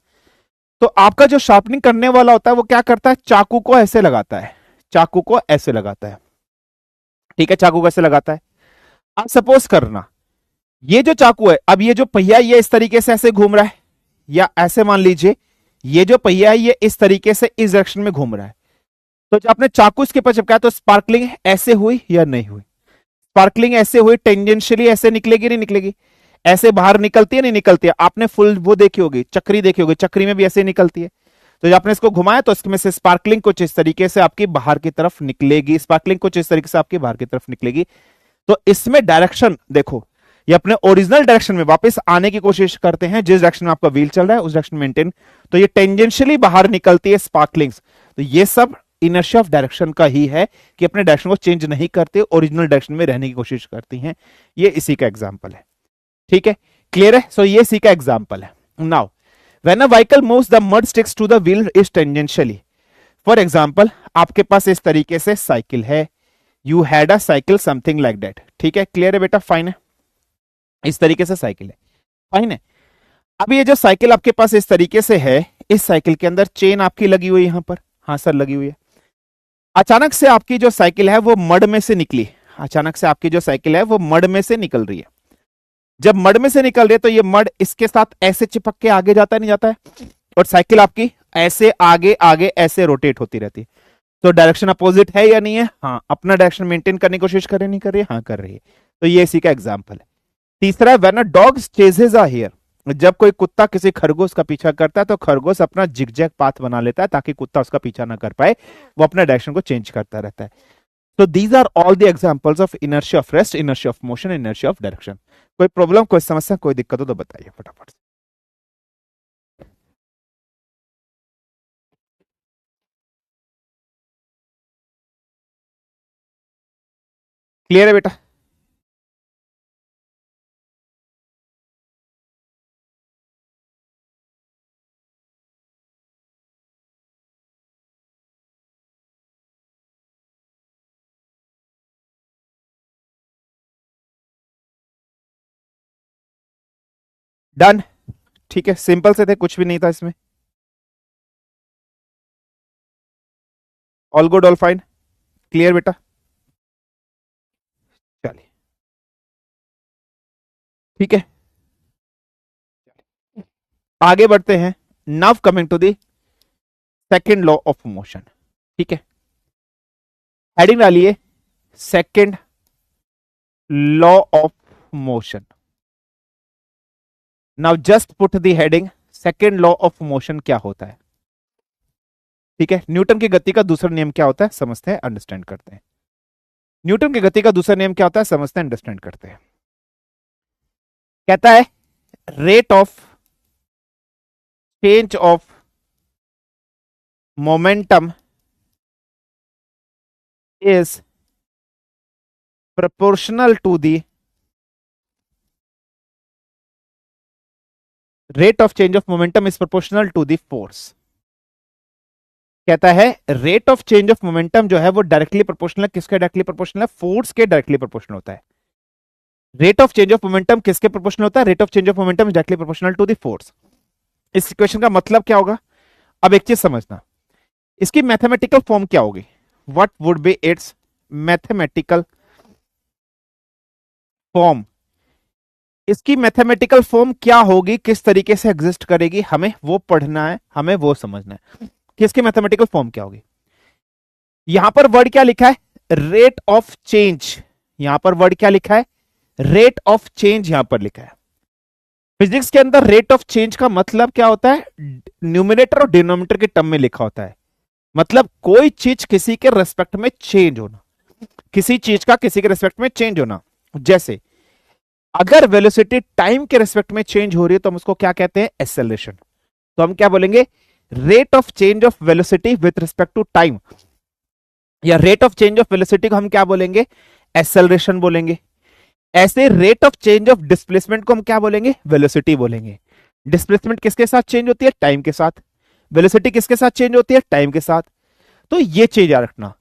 तो आपका जो शार्पनिंग करने वाला होता है वो क्या करता है? चाकू को ऐसे लगाता है, चाकू को ऐसे लगाता है। ठीक है, चाकू को ऐसे लगाता है। अब सपोज करना, ये जो चाकू है, अब ये जो पहिया ये इस तरीके से ऐसे घूम रहा है, या ऐसे मान लीजिए ये जो पहिया है ये इस तरीके से इस डायरेक्शन में घूम रहा है। तो जब आपने चाकू इसके ऊपर चिपकाया तो स्पार्कलिंग ऐसे हुई या नहीं हुई? स्पार्कलिंग ऐसे हुई, टेंजेंशियली ऐसे निकलेगी नहीं निकलेगी? ऐसे बाहर निकलती है नहीं निकलती है? आपने फुल वो देखी होगी, चक्री देखी होगी, चक्री में भी ऐसे निकलती है। तो जब आपने इसको घुमाया तो इसमें से स्पार्कलिंग कुछ इस तरीके से आपकी बाहर की तरफ निकलेगी, स्पार्कलिंग कुछ इस तरीके से आपकी बाहर की तरफ निकलेगी। तो इसमें डायरेक्शन देखो, ये अपने ओरिजिनल डायरेक्शन में वापस आने की कोशिश करते हैं, जिस डायरेक्शन में आपका व्हील चल रहा है उस डायरेक्शन मेंटेन। तो ये टेंजेंशियली बाहर निकलती है स्पार्कलिंग्स। तो ये सब इनर्शिया ऑफ डायरेक्शन का ही है कि अपने डायरेक्शन को चेंज नहीं करते, ओरिजिनल डायरेक्शन में रहने की कोशिश करती हैं। ये इसी का एग्जाम्पल है, ठीक है, क्लियर है। सो ये इसी का एग्जाम्पल है। Now when a vehicle moves the mud sticks to the wheel is tangentially. For example आपके पास इस तरीके से साइकिल है, you had a cycle something like that, ठीक है, क्लियर है बेटा, फाइन है। इस तरीके से साइकिल है, फाइन है। अब ये जो साइकिल आपके पास इस तरीके से है, इस साइकिल के अंदर चेन आपकी लगी हुई है यहां पर, हाँ सर लगी हुई है। अचानक से आपकी जो साइकिल है वो मड में से निकली, अचानक से आपकी जो साइकिल है वो मड में से निकल रही है। जब मड में से निकल रही है तो ये मड इसके साथ ऐसे चिपक के आगे जाता नहीं जाता है, और साइकिल आपकी ऐसे आगे आगे ऐसे रोटेट होती रहती है। तो डायरेक्शन अपोजिट है या नहीं है? हाँ, अपना डायरेक्शन मेंटेन करने की कोशिश कर रही नहीं कर रही है? हाँ कर रही है। तो ये इसी का एग्जाम्पल है। तीसरा, when a dog chases a hare, जब कोई कुत्ता किसी खरगोश का पीछा करता है तो खरगोश अपना जिगजैग पाथ बना लेता है ताकि कुत्ता उसका पीछा ना कर पाए, वो अपना डायरेक्शन को चेंज करता रहता है। तो these are all the examples of inertia of rest, inertia of motion, inertia of direction. कोई प्रॉब्लम, कोई समस्या, कोई दिक्कत हो तो बताइए फटाफट से। क्लियर है बेटा? डन, ठीक है, सिंपल से थे, कुछ भी नहीं था इसमें। All good, all fine, clear बेटा? चलिए ठीक है, आगे बढ़ते हैं। Now coming to the second law of motion, ठीक है, हेडिंग डालिए second law of motion. Now just put the heading second law of motion क्या होता है, ठीक है। न्यूटन की गति का दूसरा नियम क्या होता है समझते हैं, अंडरस्टैंड करते हैं। न्यूटन की गति का दूसरा नियम क्या होता है समझते हैं, अंडरस्टैंड करते हैं। कहता है rate of change of momentum is proportional to the rate of change of momentum is proportional to the force। कहता है rate of change of momentum जो है वो डायरेक्टली प्रोपोर्शनल है, किसके डायरेक्टली प्रोपोर्शनल है? फोर्स के डायरेक्टली प्रोपोर्शनल होता है। Rate of change of momentum किसके प्रोपोर्शनल होता है? Rate of change of momentum is directly proportional to the force. इस इक्वेशन का मतलब क्या होगा? अब एक चीज समझना, इसकी मैथमेटिकल फॉर्म क्या होगी? What would B it's mathematical form? इसकी मैथमेटिकल फॉर्म क्या होगी, किस तरीके से एग्जिस्ट करेगी, हमें वो पढ़ना है, हमें वो समझना है कि इसकी मैथमेटिकल फॉर्म क्या होगी। यहां पर वर्ड क्या लिखा है? Rate of change. यहां पर वर्ड क्या लिखा है? रेट ऑफ चेंज यहां पर लिखा है। फिजिक्स के अंदर रेट ऑफ चेंज का मतलब क्या होता है? न्यूमिनेटर और डिनोमिनेटर के टर्म में लिखा होता है। मतलब कोई चीज किसी के रेस्पेक्ट में चेंज होना, किसी चीज का किसी के रेस्पेक्ट में चेंज होना। जैसे अगर वेलोसिटी टाइम के रेस्पेक्ट में चेंज हो रही है तो हम उसको क्या कहते हैं? एक्सेलरेशन। तो हम क्या बोलेंगे? Rate of change of velocity with respect to time, या rate of change of velocity को हम क्या बोलेंगे? एक्सेलरेशन बोलेंगे। ऐसे rate of change of displacement को हम क्या बोलेंगे? वेलोसिटी बोलेंगे। डिस्प्लेसमेंट किसके साथ चेंज होती है? टाइम के साथ। वेलोसिटी किसके साथ चेंज होती है? टाइम के साथ। तो ये चीज याद रखना।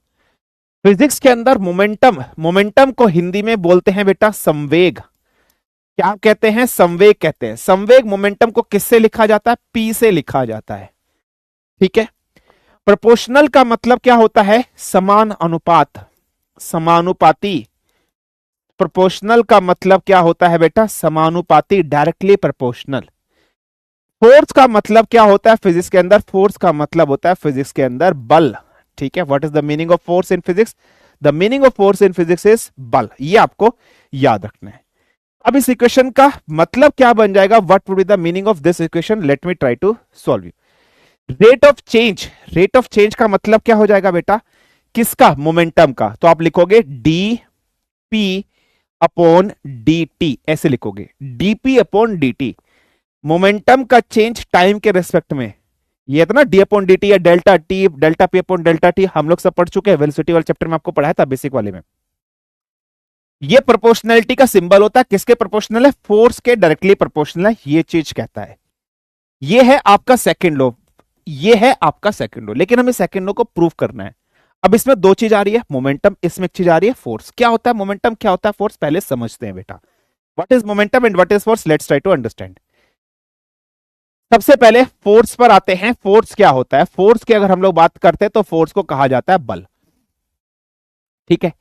फिजिक्स के अंदर मोमेंटम, मोमेंटम को हिंदी में बोलते हैं बेटा संवेग। क्या कहते हैं? संवेग कहते हैं। संवेग मोमेंटम को किससे लिखा जाता है? पी से लिखा जाता है, ठीक है। प्रोपोर्शनल का मतलब क्या होता है? समान अनुपात, समानुपाती। प्रोपोर्शनल का मतलब क्या होता है बेटा? समानुपाती, डायरेक्टली प्रोपोर्शनल। फोर्स का मतलब क्या होता है फिजिक्स के अंदर? फोर्स का मतलब होता है फिजिक्स के अंदर बल, ठीक है। What is the meaning of force in physics? The meaning of force in physics is बल। ये आपको याद रखना है। अब इस इक्वेशन का मतलब क्या बन जाएगा? What would be the meaning of this equation? Let me try to solve you. Rate of change का मतलब क्या हो जाएगा बेटा, किसका, मोमेंटम का। तो आप लिखोगे D P upon D T, ऐसे लिखोगे DP upon D T, momentum का चेंज टाइम के रेस्पेक्ट में। ये था ना डी अपॉन डी टी या delta T, delta P upon delta T, हम लोग सब पढ़ चुके हैं, वेलोसिटी वाले चैप्टर में आपको पढ़ाया था बेसिक वाले में। ये प्रोपोर्शनैलिटी का सिंबल होता है, किसके प्रोपोर्शनल है, फोर्स के डायरेक्टली प्रोपोर्शनल है, ये चीज कहता है। ये है आपका सेकंड लॉ, ये है आपका सेकंड लॉ, लेकिन हमें सेकंड लॉ को प्रूव करना है। अब इसमें दो चीज आ रही है, मोमेंटम, इसमें एक चीज आ रही है फोर्स। क्या होता है मोमेंटम, क्या होता है फोर्स, पहले समझते हैं बेटा। What is momentum and what is force, let's try to understand. सबसे पहले फोर्स पर आते हैं। फोर्स क्या होता है, फोर्स की अगर हम लोग बात करते हैं तो फोर्स को कहा जाता है बल, ठीक है।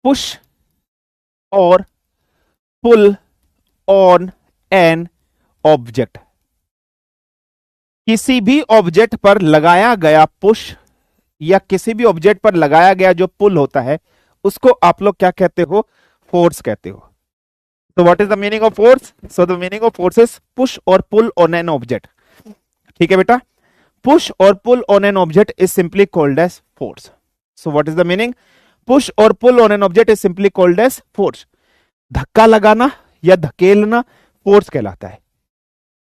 पुश और पुल ऑन एन ऑब्जेक्ट, किसी भी ऑब्जेक्ट पर लगाया गया पुश या किसी भी ऑब्जेक्ट पर लगाया गया जो पुल होता है, उसको आप लोग क्या कहते हो, फोर्स कहते हो। तो what is the meaning of force, so the meaning of force is push और पुल ऑन एन ऑब्जेक्ट, ठीक है बेटा। पुश और pull on an object is simply called as force. So what is the meaning, push और pull on an object is simply called as force. धक्का लगाना या धकेलना force कहलाता है।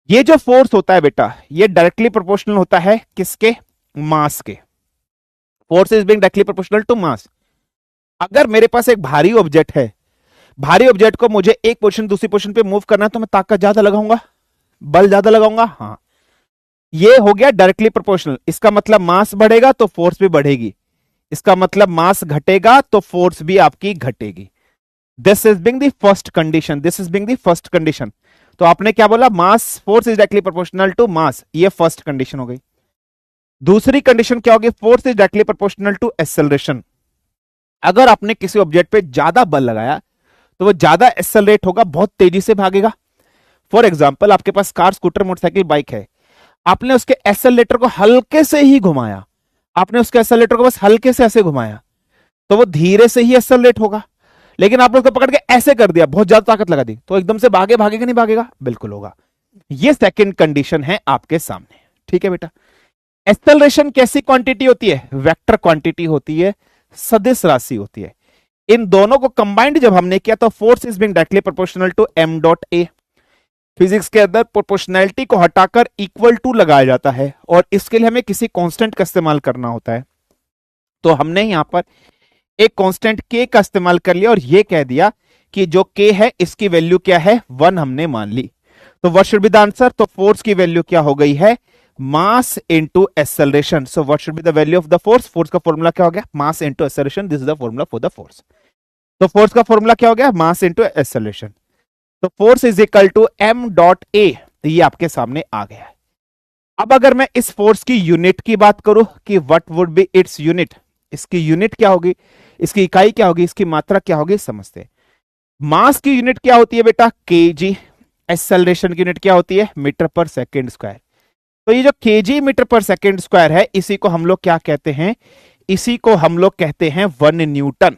ये जो फोर्स होता है बेटा, ये डायरेक्टली प्रोपोर्शनल होता है किसके, मास के। Force is being directly proportional to mass. अगर मेरे पास एक भारी ऑब्जेक्ट है, भारी ऑब्जेक्ट को मुझे एक पोजीशन दूसरी पोजीशन पे मूव करना है, तो मैं ताकत ज्यादा लगाऊंगा, बल ज्यादा लगाऊंगा, हाँ, ये हो गया डायरेक्टली प्रोपोर्शनल। इसका मतलब मास बढ़ेगा तो फोर्स भी बढ़ेगी, इसका मतलब मास घटेगा तो फोर्स भी आपकी घटेगी। This is being the first condition, this is being the first condition. तो आपने क्या बोला, mass, force is directly proportional to mass, ये फर्स्ट कंडीशन हो गई। दूसरी कंडीशन क्या होगी, force is directly proportional to acceleration. अगर आपने किसी ऑब्जेक्ट पे ज्यादा बल लगाया तो वो ज्यादा एक्सेलरेट होगा, बहुत तेजी से भागेगा। फॉर एग्जाम्पल, आपके पास कार, स्कूटर, मोटरसाइकिल, बाइक है, आपने उसके एक्सेलरेटर को हल्के से ही घुमाया, आपने उसके एक्सेलरेटर को बस हल्के से ऐसे घुमाया, तो वो धीरे से ही एक्सेलरेट होगा। लेकिन आपने उसको पकड़ के ऐसे कर दिया, बहुत ज्यादा ताकत लगा दी, तो एकदम से भागेगा नहीं भागेगा, बिल्कुल होगा। ये सेकंड कंडीशन है आपके सामने, ठीक है बेटा। एक्सेलरेशन कैसी क्वांटिटी होती है, वेक्टर क्वांटिटी होती है, सदिश राशि होती है। इन दोनों को कंबाइंड जब हमने किया तो force is being directly proportional to M dot A. Physics के अंदर प्रोपोर्शनैलिटी को हटाकर इक्वल टू लगाया जाता है, और इसके लिए हमें किसी कांस्टेंट का इस्तेमाल करना होता है। तो हमने यहां पर एक कांस्टेंट के का इस्तेमाल कर लिया और ये कह दिया कि जो के है इसकी वैल्यू क्या है, 1 हमने मान ली। तो what should be the answer, तो फोर्स की वैल्यू क्या हो गई है, mass into acceleration. So what should be the value of the force, force का फॉर्मूला क्या हो गया, mass into acceleration, this is the formula for the force. तो फोर्स का फॉर्मूला क्या हो गया, मास इनटू एक्सेलरेशन। तो force is equal to M dot A, ये आपके सामने आ गया है। अब अगर मैं इस फोर्स की यूनिट की बात करूं कि what would B its unit, इसकी यूनिट क्या होगी, इसकी इकाई क्या होगी, इसकी मात्रा क्या होगी, समझते हैं। मास की यूनिट क्या होती है बेटा, केजी। एक्सेलरेशन की यूनिट क्या होती है, मीटर पर सेकेंड स्क्वायर। तो ये जो केजी मीटर पर सेकेंड स्क्वायर है, इसी को हम लोग क्या कहते हैं, इसी को हम लोग कहते हैं 1 Newton.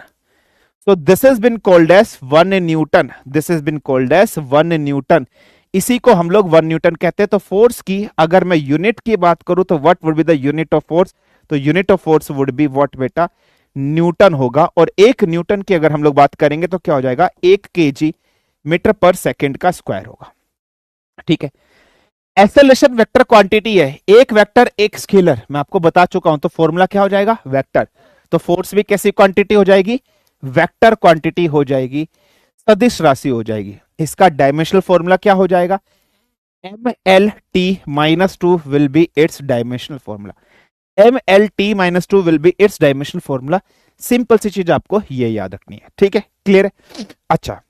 So this has been called as 1 Newton, this has been called as 1 Newton, इसी को हम लोग 1 न्यूटन कहते हैं। तो फोर्स की अगर मैं यूनिट की बात करूं तो what would be the unit of force, तो unit of force would be what बेटा, न्यूटन होगा। और 1 न्यूटन की अगर हम लोग बात करेंगे तो क्या हो जाएगा, 1 केजी मीटर पर सेकेंड का स्क्वायर होगा, ठीक है। एक्सेलरेशन वेक्टर क्वांटिटी है, एक वेक्टर एक स्केलर, मैं आपको बता चुका हूं। तो फॉर्मूला क्या हो जाएगा, वेक्टर। तो फोर्स भी कैसी क्वांटिटी हो जाएगी, वेक्टर क्वांटिटी हो जाएगी, सदिश राशि हो जाएगी। इसका डायमेंशनल फॉर्मूला क्या हो जाएगा, M L T minus 2 will be its dimensional formula, M L T minus 2 will be its dimensional formula. Simple सी चीज आपको ये याद रखनी है, ठीक है, क्लियर है। अच्छा,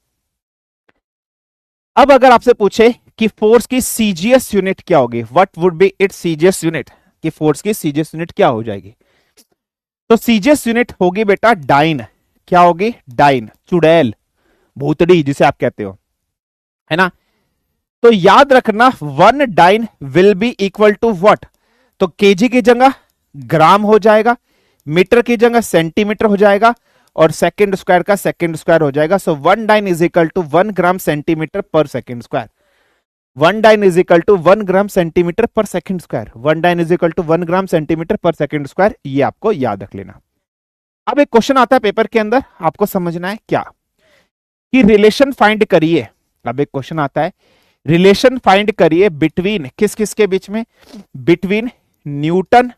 अब अगर आपसे पूछे कि फोर्स की सीजीएस यूनिट क्या होगी, what would B it's CGS unit, कि फोर्स की सीजीएस यूनिट क्या हो जाएगी, तो सीजीएस यूनिट होगी बेटा डाइन। क्या होगी, डाइन, चुड़ैल, भूतड़ी जिसे आप कहते हो, है ना। तो याद रखना 1 dyne will be equal to what, तो केजी की जगह ग्राम हो जाएगा, मीटर की जगह सेंटीमीटर हो जाएगा, और सेकेंड स्क्वायर का सेकेंड स्क्वायर हो जाएगा। So 1 dyne is equal to 1 gram centimetre per second square. 1 dyne is equal to 1 gram centimetre पर second square. 1 dyne is equal to 1 gram centimetre पर सेकंड स्क्वायर, ये आपको याद रख लेना। अब एक क्वेश्चन आता है पेपर के अंदर, आपको समझना है क्या कि रिलेशन फाइंड करिए। अब एक क्वेश्चन आता है, रिलेशन फाइंड करिए बिटवीन किस किस के बीच में, between newton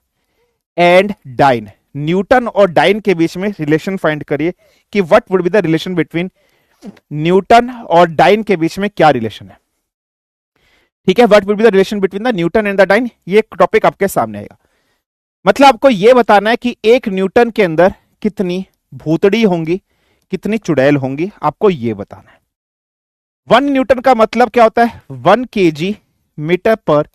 and dyne. Newton और डाइन के बीच में रिलेशन फाइंड करिए कि what would be the relation between newton और डाइन के बीच में क्या रिलेशन है। ठीक है, what would be the relation between the newton and the dyne, ये टॉपिक आपके सामने आएगा। मतलब आपको यह बताना है कि एक न्यूटन के अंदर कितनी भूतड़ी होंगी, कितनी चुड़ैल होंगी, आपको यह बताना है। 1 न्यूटन का मतलब क्या होता है, 1 kg मीटर पर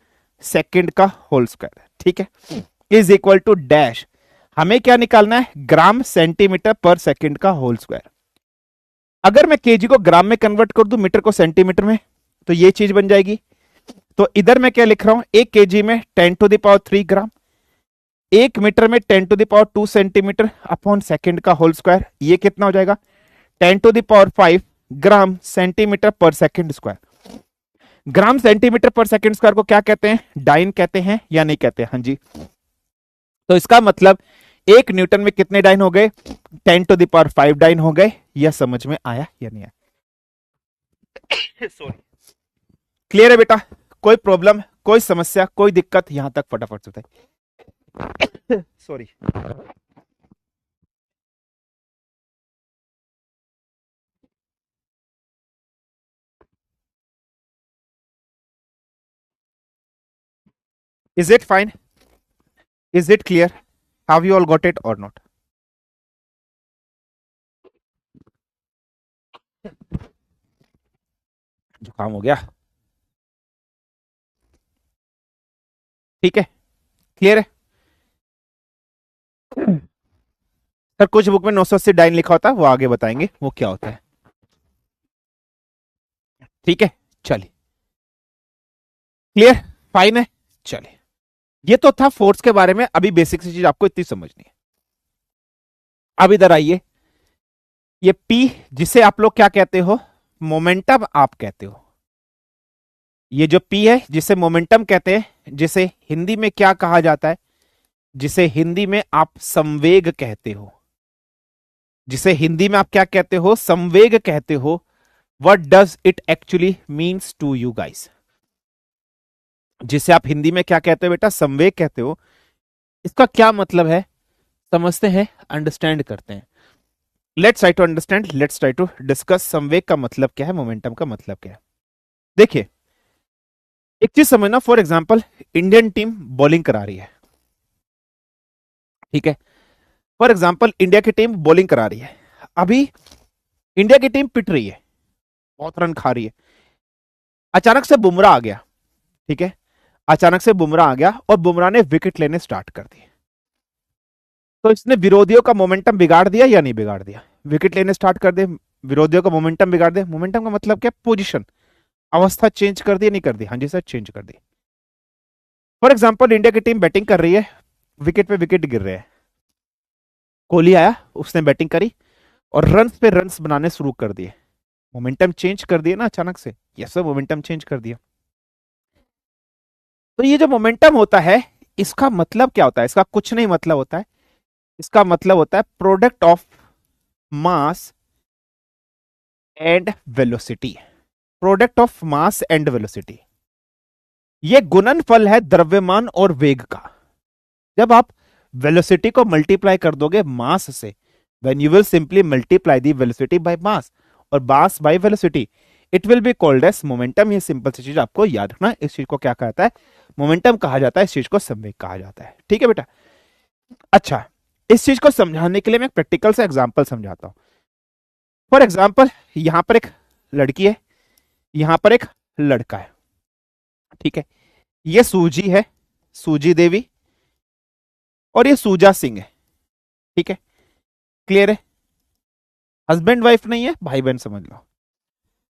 सेकंड का होल स्क्वायर। ठीक है, इज इक्वल टू डैश, हमें क्या निकालना है, ग्राम सेंटीमीटर पर सेकंड का होल स्क्वायर। अगर मैं केजी को ग्राम में कन्वर्ट कर दूं, मीटर को सेंटीमीटर में, तो ये चीज बन जाएगी। तो इधर मैं क्या लिख रहा हूं, 1 kg में 10 to the power 3 gram, 1 metre में 10 to the power 2 centimetre upon second का होल स्क्वायर, ये कितना हो जाएगा 10 to the power 5 gram centimetre पर सेकंड स्क्वायर। ग्राम सेंटीमीटर पर सेकंड स्क्वायर को क्या कहते हैं, डाइन कहते हैं या नहीं कहते, हाँ जी। तो इसका मतलब 1 न्यूटन में कितने डाइन हो गए, 10 टू द पावर 5 डाइन हो गए। यह समझ में आया या नहीं आया, सॉरी, क्लियर है बेटा, कोई प्रॉब्लम, कोई समस्या, कोई दिक्कत, यहां तक फटाफट से बताइए। Sorry, is it fine, is it clear, have you all got it or not? जुकाम हो गया, ठीक है, क्लियर है सर। कुछ बुक में 980 डाइन लिखा होता है, वो आगे बताएंगे वो क्या होता है। ठीक है, चलिए, क्लियर, फाइन है, चलिए। ये तो था फोर्स के बारे में, अभी बेसिक सी चीज आपको इतनी समझनी है। अब इधर आइए, ये P जिसे आप लोग क्या कहते हो, मोमेंटम आप कहते हो। ये जो P है जिसे मोमेंटम कहते हैं, जिसे हिंदी में क्या कहा जाता है, जिसे हिंदी में आप संवेग कहते हो, जिसे हिंदी में आप क्या कहते हो, संवेग कहते हो। What does it actually means to you guys, जिसे आप हिंदी में क्या कहते हो बेटा, संवेग कहते हो। इसका क्या मतलब है, समझते हैं, अंडरस्टैंड करते हैं। Let's try to understand, let's try to discuss संवेग का मतलब क्या है, मोमेंटम का मतलब क्या है। देखिए, एक चीज समझना, for example Indian team bowling करा रही है, ठीक है, फॉर एग्जांपल इंडिया की टीम बॉलिंग करा रही है। अभी इंडिया की टीम पिट रही है, बहुत रन खा रही है। अचानक से बुमराह आ गया, ठीक है, अचानक से बुमराह आ गया और बुमराह ने विकेट लेने स्टार्ट कर दिए। तो इसने विरोधियों का मोमेंटम बिगाड़ दिया या नहीं बिगाड़ दिया, विकेट लेने स्टार्ट कर दे, विरोधियों का मोमेंटम बिगाड़ दे। मोमेंटम का मतलब क्या, पोजीशन, अवस्था चेंज कर दी नहीं कर दी, हाँ जी सर, चेंज कर दी। फॉर एग्जांपल इंडिया की टीम बैटिंग कर रही है, विकेट पे विकेट गिर रहे हैं, कोहली आया, उसने बैटिंग करी और रन्स पे रन्स बनाने शुरू कर दिए। मोमेंटम चेंज कर दिया ना अचानक से, यस सर, मोमेंटम चेंज कर दिया। तो ये जो मोमेंटम होता है, इसका मतलब क्या होता है, इसका कुछ नहीं मतलब होता है, इसका मतलब होता है product of mass and velocity, product of mass and velocity. ये गुणनफल है द्रव्यमान और वेग का। जब आप वेलोसिटी को मल्टीप्लाई कर दोगे मास से, when you will simply multiply the velocity by mass और mass by velocity, it will be called as momentum. ये सिंपल सी चीज आपको याद रखना, इस चीज को क्या कहता है, मोमेंटम कहा जाता है, इस चीज को संवेग कहा जाता है। ठीक है बेटा, अच्छा, इस चीज को समझाने के लिए मैं एक प्रैक्टिकल से एग्जांपल समझाता हूं। फॉर एग्जांपल, यहां पर एक लड़की है, यहां पर एक लड़का है, ठीक है, ये सूजी है, सूजी देवी, और ये सूजा सिंह है, ठीक है, क्लियर है, हस्बैंड वाइफ नहीं है, भाई बहन समझ लो।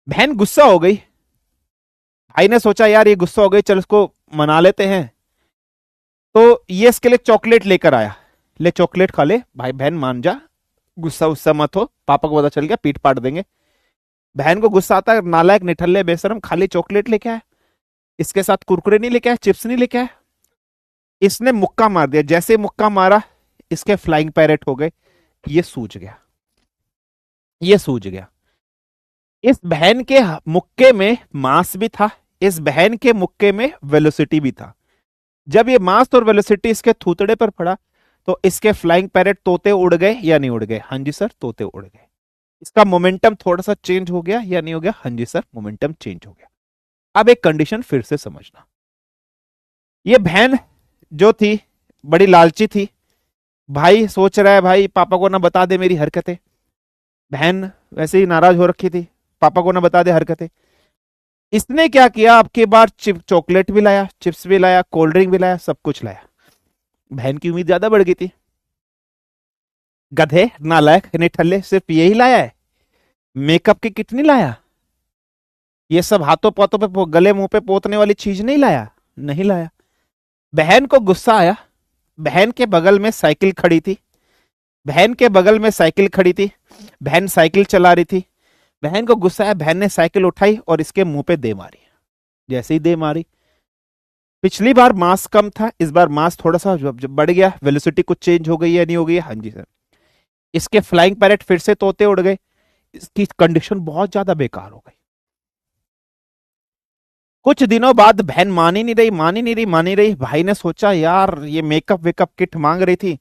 बहन गुस्सा हो गई, भाई ने सोचा यार ये गुस्सा हो गई, चल इसको मना लेते हैं, तो ये इसके लिए चॉकलेट लेकर आया, ले चॉकलेट खा ले, भाई बहन मान जा, गुस्सा उस्सा मत हो, पापा को पता चल गया पीट पाट देंगे। बहन को गुस्सा आता है, नालायक निठल्ले बेशरम, खाली चॉकलेट लेके आया, इसके साथ कुरकुरे नहीं लेके आया, चिप्स नहीं लेके आया, इसने मुक्का मार दिया, जैसे मुक्का मारा इसके फ्लाइंग पैरेट हो गए, ये सूझ गया, ये सूझ गया। इस बहन के मुक्के में मास भी था, इस बहन के मुक्के में वेलोसिटी भी था। जब ये मास और वेलोसिटी इसके थूतड़े पर पड़ा तो इसके फ्लाइंग पैरेट तोते उड़ गए या नहीं उड़ गए? हाँ जी सर, तोते उड़ गए। इसका मोमेंटम थोड़ा सा चेंज हो गया या नहीं हो गया? हाँ जी सर, मोमेंटम चेंज हो गया। अब एक कंडीशन फिर से समझना, ये बहन जो थी बड़ी लालची थी, भाई सोच रहा है भाई पापा को ना बता दे मेरी हरकतें, बहन वैसे ही नाराज हो रखी थी, पापा को ना बता दे हरकतें। इसने क्या किया, अब की बार चॉकलेट भी लाया, चिप्स भी लाया, कोल्ड ड्रिंक भी लाया, सब कुछ लाया। बहन की उम्मीद ज्यादा बढ़ गई थी, गधे नालायक निठल्ले, सिर्फ यही लाया है, मेकअप की किट नहीं लाया, ये सब हाथों पाथों पे गले मुंह पे पोतने वाली चीज नहीं लाया, नहीं लाया। बहन को गुस्सा आया, बहन के बगल में साइकिल खड़ी थी, बहन के बगल में साइकिल खड़ी थी, बहन साइकिल चला रही थी, बहन को गुस्सा आया, बहन ने साइकिल उठाई और इसके मुंह पे दे मारी। जैसे ही दे मारी, पिछली बार मास कम था, इस बार मास थोड़ा सा बढ़ गया, वेलोसिटी कुछ चेंज हो गई है नहीं हो गई है? हाँ जी सर। इसके फ्लाइंग पैरेट फिर से तोते उड़ गए, इसकी कंडीशन बहुत ज्यादा बेकार हो गई। कुछ दिनों बाद बहन मान ही नहीं रही, मान ही नहीं रही, मान ही रही। भाई ने सोचा यार ये मेकअप वेकअप किट मांग रही थी,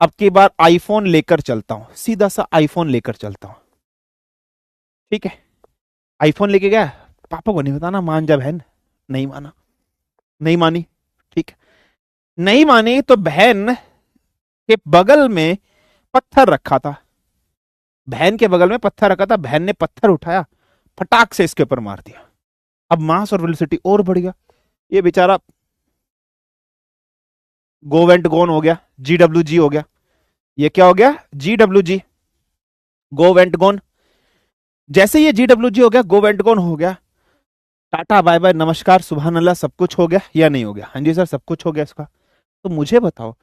अब की बार आईफोन लेकर चलता हूं, सीधा सा आईफोन लेकर चलता हूं। ठीक है, आईफोन लेके गया, पापा को नहीं बताना, मान जा बहन। नहीं माना, नहीं मानी। ठीक है, नहीं मानी तो बहन के बगल में पत्थर रखा था, बहन के बगल में पत्थर रखा था, बहन ने पत्थर उठाया, फटाक से इसके ऊपर मार दिया। अब मास और वेलोसिटी और बढ़ गया, ये बेचारा गो वेंट गोन हो गया, GWG हो गया। ये क्या हो गया? GWG, गो वेंट गोन। जैसे ये GWG हो गया, गो वेंट गोन हो गया, टाटा बाय बाय नमस्कार सुभान अल्लाह, सब कुछ हो गया या नहीं हो गया? हाँ जी सर, सब कुछ हो गया इसका। तो मुझे बताओ,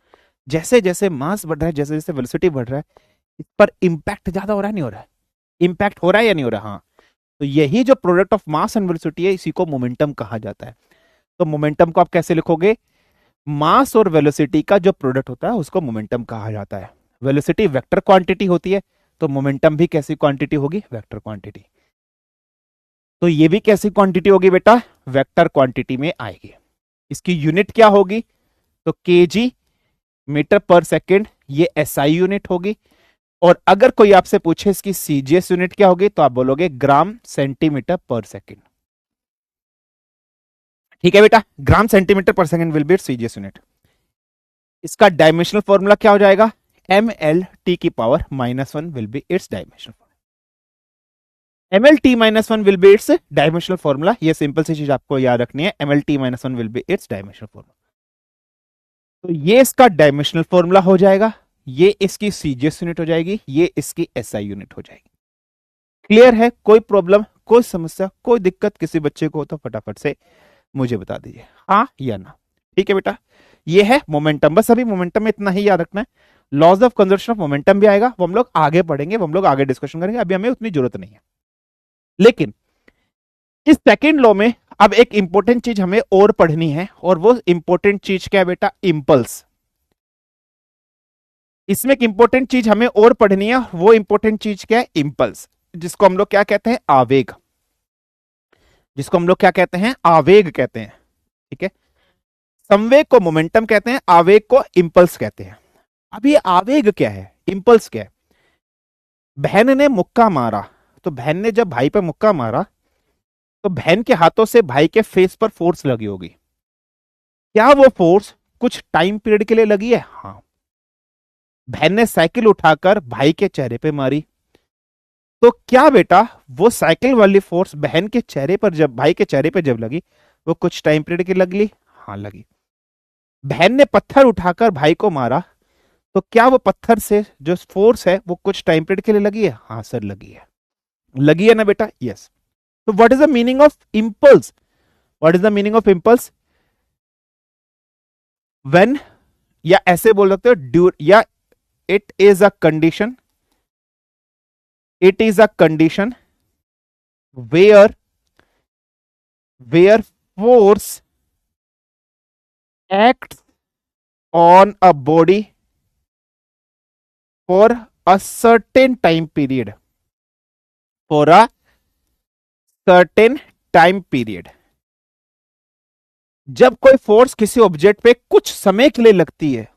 जैसे जैसे मास बढ़ रहा है, जैसे जैसे वेलोसिटी बढ़ रहा है, इस पर इंपैक्ट ज्यादा हो रहा है नहीं हो रहा है? इंपैक्ट हो रहा है या नहीं हो रहा? हाँ। तो यही जो product of mass and velocity है, इसी को मोमेंटम कहा जाता है। तो मोमेंटम को आप कैसे लिखोगे? मास और वेलोसिटी का जो प्रोडक्ट होता है उसको मोमेंटम कहा जाता है। वेलोसिटी वेक्टर क्वांटिटी होती है, तो मोमेंटम भी कैसी क्वांटिटी होगी? Vector quantity. तो ये भी कैसी क्वांटिटी होगी बेटा? वेक्टर क्वांटिटी में आएगी। इसकी यूनिट क्या होगी? तो केजी मीटर पर सेकेंड, ये SI यूनिट होगी। और अगर कोई आपसे पूछे इसकी CGS यूनिट क्या होगी, तो आप बोलोगे ग्राम सेंटीमीटर पर सेकेंड। ठीक है बेटा, ग्राम centimetre per second will be CGS unit. इसका डायमेंशनल फॉर्मूला क्या हो जाएगा? MLT की power -1 will be its dimensional, MLT-1 will be its dimensional formula. ये सिंपल सी चीज आपको याद रखनी है, MLT-1 will be its dimensional formula. तो ये इसका डायमेंशनल फॉर्मूला हो जाएगा, ये इसकी CGS यूनिट हो जाएगी, ये इसकी SI यूनिट हो जाएगी। क्लियर है? कोई प्रॉब्लम, कोई समस्या, कोई दिक्कत किसी बच्चे को हो तो फटाफट से मुझे बता दीजिए, हाँ या ना। ठीक है बेटा, ये है मोमेंटम। बस अभी मोमेंटम में इतना ही याद रखना है। Laws of conservation of momentum भी आएगा, वो हम लोग आगे पढ़ेंगे, वो हम लोग आगे डिस्कशन करेंगे, अभी हमें उतनी जरूरत नहीं है। लेकिन इस सेकेंड लॉ में अब एक इंपॉर्टेंट चीज हमें और पढ़नी है, और वो इंपॉर्टेंट चीज क्या है बेटा? इंपल्स। इसमें एक इंपॉर्टेंट चीज हमें और पढ़नी है, वो इंपॉर्टेंट चीज क्या है? इंपल्स, जिसको हम लोग क्या कहते हैं? आवेग। जिसको हम लोग क्या कहते हैं? आवेग कहते हैं। ठीक है, संवेग को मोमेंटम कहते हैं, आवेग को इंपल्स कहते हैं। अब ये आवेग क्या है, इंपल्स क्या है? बहन ने मुक्का मारा, तो बहन ने जब भाई पे मुक्का मारा तो बहन के हाथों से भाई के फेस पर फोर्स लगी होगी। क्या वो फोर्स कुछ टाइम पीरियड के लिए लगी है? हाँ। बहन ने साइकिल उठाकर भाई के चेहरे पे मारी, तो क्या बेटा वो साइकिल वाली फोर्स बहन के चेहरे पर जब, भाई के चेहरे पे जब लगी, वो कुछ टाइम पीरियड की लगी? हाँ लगी। बहन ने पत्थर उठाकर भाई को मारा, तो क्या वो पत्थर से जो फोर्स है वो कुछ टाइम पीरियड के लिए लगी है? हाँ सर लगी है, लगी है ना बेटा? यस। तो what is the meaning of impulse? What is the meaning of impulse? When, या ऐसे बोल सकते हो ड्यूर, या it is a condition, it is a condition where force acts on a body for a certain time period, for a certain time period. जब कोई force किसी ऑब्जेक्ट पे कुछ समय के लिए लगती है,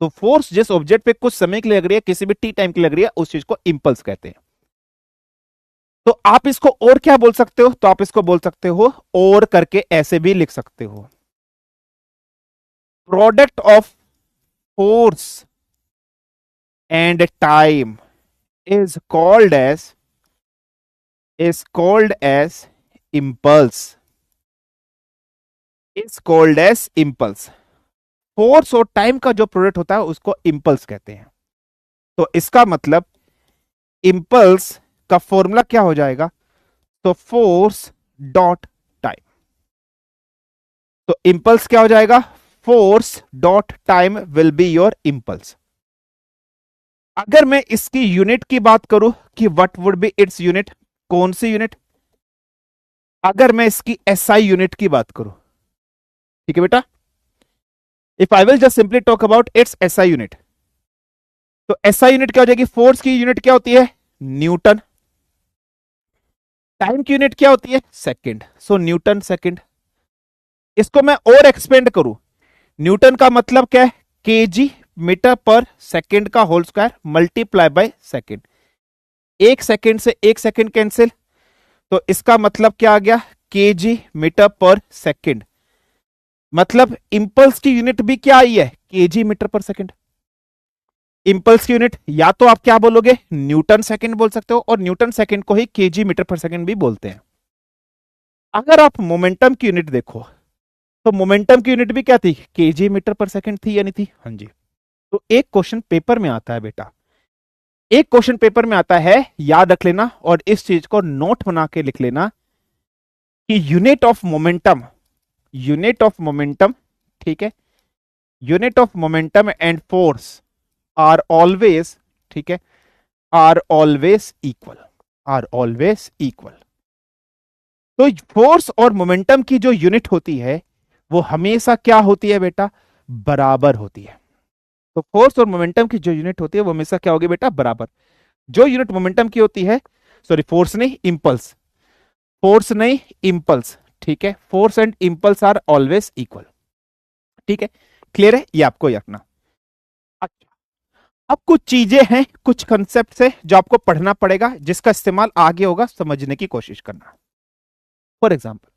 तो फोर्स जिस ऑब्जेक्ट पे कुछ समय के लिए लग रही है, किसी भी टी टाइम के लिए लग रही है, उस चीज को इंपल्स कहते हैं. तो आप इसको और क्या बोल सकते हो? तो आप इसको बोल सकते हो और करके ऐसे भी लिख सकते हो. Product of force and time is called as impulse. Is called as impulse. Force और टाइम का जो प्रोडक्ट होता है उसको इंपल्स कहते हैं. तो इसका मतलब इंपल्स का फॉर्मूला क्या हो जाएगा? तो फोर्स डॉट टाइम. तो इंपल्स क्या हो जाएगा? Force dot time will be your impulse. अगर मैं इसकी यूनिट की बात करूं कि what would B its unit, कौन सी यूनिट? अगर मैं इसकी एसआई यूनिट की बात करूं, ठीक है बेटा, if I will just simply talk about it's SI unit, तो एसआई यूनिट क्या हो जाएगी? फोर्स की यूनिट क्या होती है? न्यूटन. टाइम की यूनिट क्या होती है? सेकंड. सो न्यूटन सेकंड. इसको मैं और एक्सपेंड करूं, न्यूटन का मतलब क्या है? केजी मीटर पर सेकंड का whole square multiply by second. एक सेकंड से एक सेकंड कैंसिल, तो इसका मतलब क्या आ गया? केजी मीटर पर सेकंड. मतलब इंपल्स की यूनिट भी क्या आई है? केजी मीटर पर सेकंड. इंपल्स की यूनिट या तो आप क्या बोलोगे? न्यूटन सेकंड बोल सकते हो, और न्यूटन सेकंड को ही केजी मीटर पर सेकंड भी बोलते हैं. अगर आप मोमेंटम की यूनिट देखो, तो मोमेंटम की यूनिट भी क्या थी? केजी मीटर पर सेकंड थी या नहीं थी? हाँ जी. तो एक क्वेश्चन पेपर में आता है बेटा, एक क्वेश्चन पेपर में आता है, याद रख लेना और इस चीज को नोट बना के लिख लेना कि unit of momentum, unit of momentum, ठीक है, unit of momentum and force are always, ठीक है, are always equal, are always equal. तो फोर्स और मोमेंटम की जो यूनिट होती है वो हमेशा क्या होती है बेटा? बराबर होती है. तो फोर्स और मोमेंटम की जो यूनिट होती है वो हमेशा क्या होगी बेटा? बराबर. जो यूनिट मोमेंटम की होती है, सॉरी फोर्स नहीं इंपल्स, फोर्स नहीं इंपल्स, ठीक है, force and impulse are always equal. ठीक है, क्लियर है? ये आपको रखना. अच्छा, अब कुछ चीजें हैं, कुछ कंसेप्ट है जो आपको पढ़ना पड़ेगा, जिसका इस्तेमाल आगे होगा, समझने की कोशिश करना. फॉर एग्जाम्पल,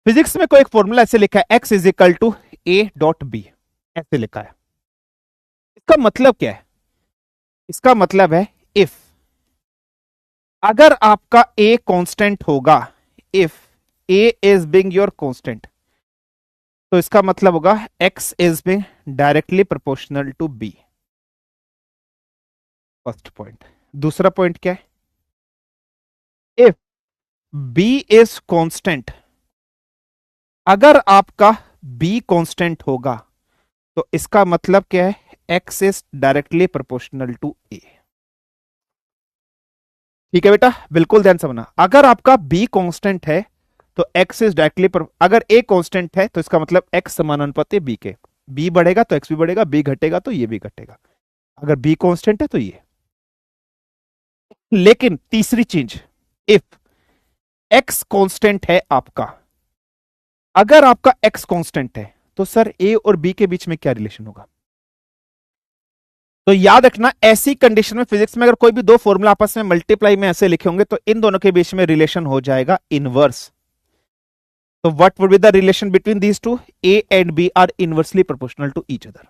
फिजिक्स में कोई एक फॉर्मूला ऐसे लिखा है, X is equal to A dot B, ऐसे लिखा है. इसका मतलब क्या है? इसका मतलब है इफ, अगर आपका ए कांस्टेंट होगा, if A is being your constant, तो इसका मतलब होगा X is being directly proportional to B. First point. दूसरा पॉइंट क्या है? इफ बी इज कांस्टेंट, अगर आपका बी कांस्टेंट होगा, तो इसका मतलब क्या है? X is directly proportional to A. ठीक है बेटा, बिल्कुल ध्यान समझना. अगर आपका बी कांस्टेंट है तो एक्स इज डायरेक्टली, अगर ए कांस्टेंट है तो इसका मतलब एक्स समानुपाती बी के. बी बढ़ेगा तो एक्स भी बढ़ेगा, बी घटेगा तो ये भी घटेगा. अगर बी कांस्टेंट है तो ये. लेकिन तीसरी चीज, इफ एक्स कांस्टेंट है आपका, अगर आपका एक्स कांस्टेंट है तो सर ए और बी के बीच में क्या रिलेशन होगा? तो याद रखना, ऐसी कंडीशन में फिजिक्स में अगर कोई भी दो फॉर्मूला आपस में मल्टीप्लाई में ऐसे लिखे होंगे तो इन दोनों के बीच में रिलेशन हो जाएगा इनवर्स. तो what would be the relation between these two? A and B are inversely proportional to each other.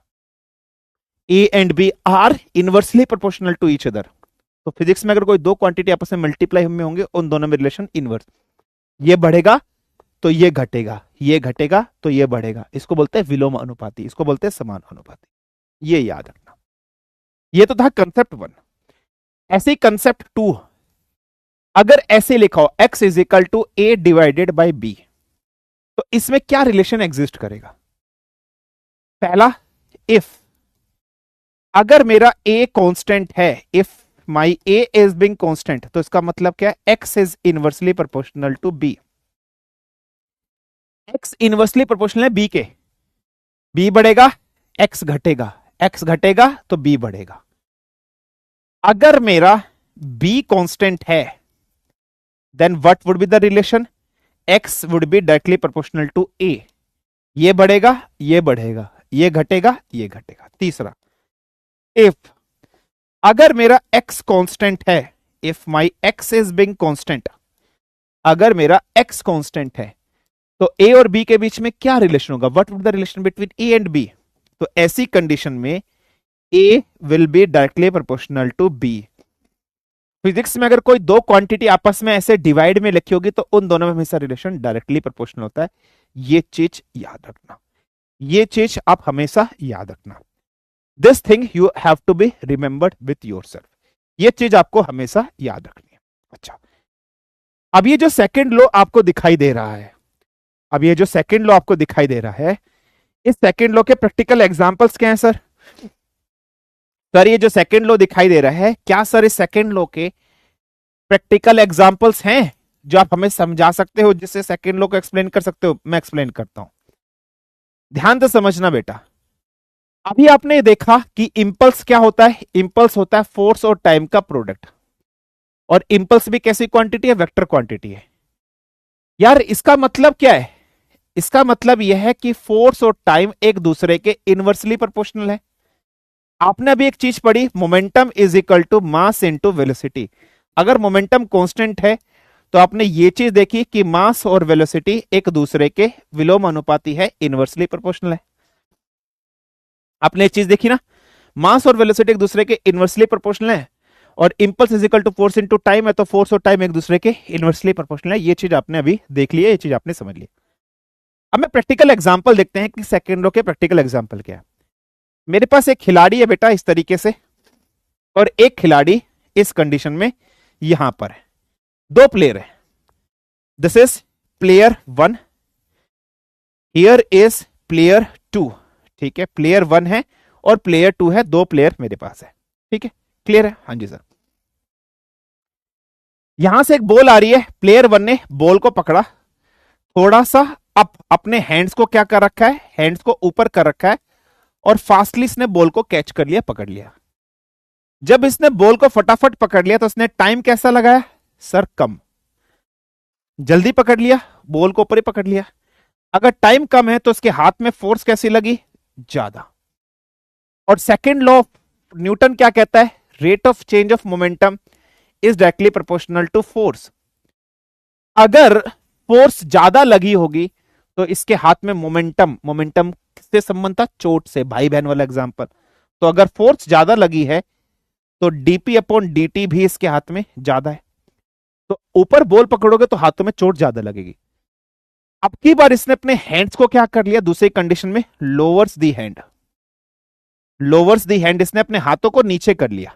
A and B are inversely proportional to each other. तो फिजिक्स में अगर कोई दो क्वांटिटी आपस में मल्टीप्लाई में होंगे, उन दोनों में रिलेशन इनवर्स. ये बढ़ेगा तो ये घटेगा, ये घटेगा तो ये बढ़ेगा. इसको बोलते हैं विलोम अनुपाती, इसको बोलते हैं समान अनुपाती. ये याद रखना. ये तो था कंसेप्ट वन. ऐसे ही कंसेप्ट टू, अगर ऐसे लिखा हो X is equal to A divided by B, तो इसमें क्या रिलेशन एग्जिस्ट करेगा? पहला, इफ अगर मेरा ए कांस्टेंट है, if my A is being constant, तो इसका मतलब क्या है? X is inversely proportional to B. X inversely proportional है बी के, बी बढ़ेगा एक्स घटेगा, एक्स घटेगा तो बी बढ़ेगा। अगर मेरा बी कांस्टेंट है then what would be the relation, X would be directly proportional to A. ये बढ़ेगा ये बढ़ेगा, ये घटेगा ये घटेगा। तीसरा, इफ अगर मेरा एक्स कांस्टेंट है, if my x is being constant, अगर मेरा एक्स कांस्टेंट है तो ए और बी के बीच में क्या रिलेशन होगा, what would the relation between A and B. तो ऐसी कंडीशन में A will be directly proportional to B. Physics में अगर कोई दो क्वांटिटी आपस में ऐसे डिवाइड में लिखी होगी तो उन दोनों में हमेशा रिलेशन डायरेक्टली प्रोपोर्शनल होता है। ये चीज याद रखना, ये चीज आप हमेशा याद रखना। This thing you have to be remembered with yourself, ये चीज आपको हमेशा याद रखनी है। अच्छा, अब ये जो सेकंड लॉ आपको दिखाई दे रहा है, अब ये जो सेकंड लॉ आपको दिखाई दे रहा है, इस सेकंड लॉ के प्रैक्टिकल एग्जांपल्स क्या हैं सर? सर ये जो सेकंड लॉ दिखाई दे रहा है, क्या सर इस सेकंड लॉ के प्रैक्टिकल एग्जांपल्स हैं जो आप हमें समझा सकते हो, जिससे सेकंड लॉ को एक्सप्लेन कर सकते हो? मैं एक्सप्लेन करता हूं, ध्यान से समझना बेटा। अभी आपने देखा कि इंपल्स क्या होता है, इंपल्स होता है फोर्स और टाइम का प्रोडक्ट, और इंपल्स भी कैसी क्वांटिटी है, वेक्टर क्वांटिटी है। यार इसका मतलब क्या है, इसका मतलब यह है कि फोर्स और टाइम एक दूसरे के इनवर्सली प्रोपोर्शनल है। आपने अभी एक चीज पढ़ी, momentum is equal to mass into velocity. अगर मोमेंटम कांस्टेंट है तो आपने ये चीज देखी कि मास और वेलोसिटी एक दूसरे के विलोम अनुपाती है, इनवर्सली प्रोपोर्शनल है। आपने एक चीज देखी ना, मास और वेलोसिटी एक दूसरे के इनवर्सली प्रोपोर्शनल है, और impulse is equal to force into time है, तो फोर्स और टाइम एक दूसरे के इनवर्सली प्रोपोर्शनल है। ये चीज आपने अभी देख ली है, ये चीज आपने समझ ली। अब मैं प्रैक्टिकल एग्जांपल देखते हैं कि सेकंड लॉ के प्रैक्टिकल एग्जांपल क्या है। मेरे पास एक खिलाड़ी है बेटा इस तरीके से, और एक खिलाड़ी इस कंडीशन में यहां पर है। दो प्लेयर है, this is player one, here is player two. ठीक है, प्लेयर वन है और प्लेयर टू है, दो प्लेयर मेरे पास है। ठीक है, क्लियर है? हाँ जी सर। यहां से एक बॉल आ रही है, प्लेयर वन ने बॉल को पकड़ा, थोड़ा सा अप अपने हैंड्स को क्या कर रखा है, हैंड्स को ऊपर कर रखा है, और फास्टली इसने बॉल को कैच कर लिया, पकड़ लिया। जब इसने बॉल को फटाफट पकड़ लिया तो इसने टाइम कैसा लगाया सर, कम। जल्दी पकड़ लिया, बॉल को ऊपर ही पकड़ लिया। अगर टाइम कम है तो इसके हाथ में फोर्स कैसी लगी, ज्यादा। और सेकंड लॉ ऑफ न्यूटन क्या कहता है, rate of change of momentum is directly proportional to force. अगर फोर्स ज्यादा लगी होगी तो इसके हाथ में मोमेंटम, मोमेंटम किससे संबंध था, चोट से, भाई बहन वाला एग्जांपल। तो अगर फोर्स ज्यादा लगी है तो डीपी अपॉन dt भी इसके हाथ में ज्यादा है, तो ऊपर बॉल पकड़ोगे तो हाथों में चोट ज्यादा लगेगी। अब की बार इसने अपने हैंड्स को क्या कर लिया, दूसरी कंडीशन में लोअर्स दी हैंड, लोअर्स दी हैंड, इसने अपने हाथों को नीचे कर लिया,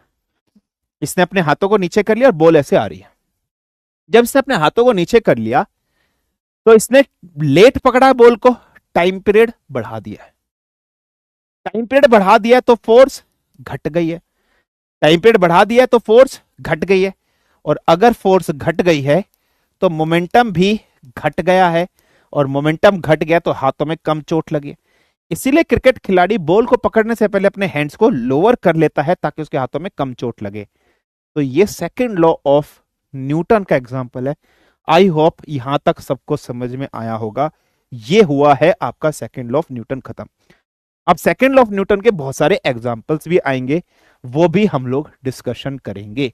इसने अपने हाथों को नीचे कर लिया और बॉल ऐसे आ रही है। जब इसने अपने हाथों को नीचे कर लिया तो इसने लेट पकड़ा बॉल को, टाइम पीरियड बढ़ा दिया है। टाइम पीरियड बढ़ा दिया तो फोर्स घट गई है, टाइम पीरियड बढ़ा दिया तो फोर्स घट गई है, और अगर फोर्स घट गई है तो मोमेंटम भी घट गया है, और मोमेंटम घट गया तो हाथों में कम चोट लगी। इसीलिए क्रिकेट खिलाड़ी बॉल को पकड़ने से पहले अपने हैंड्स को लोअर कर लेता है ताकि उसके हाथों में कम चोट लगे। तो ये सेकंड लॉ ऑफ न्यूटन का एग्जांपल है। आई होप यहां तक सबको समझ में आया होगा। ये हुआ है आपका सेकंड लॉ ऑफ न्यूटन खत्म। अब सेकंड लॉ ऑफ न्यूटन के बहुत सारे एग्जांपल्स भी आएंगे, वो भी हम लोग डिस्कशन करेंगे।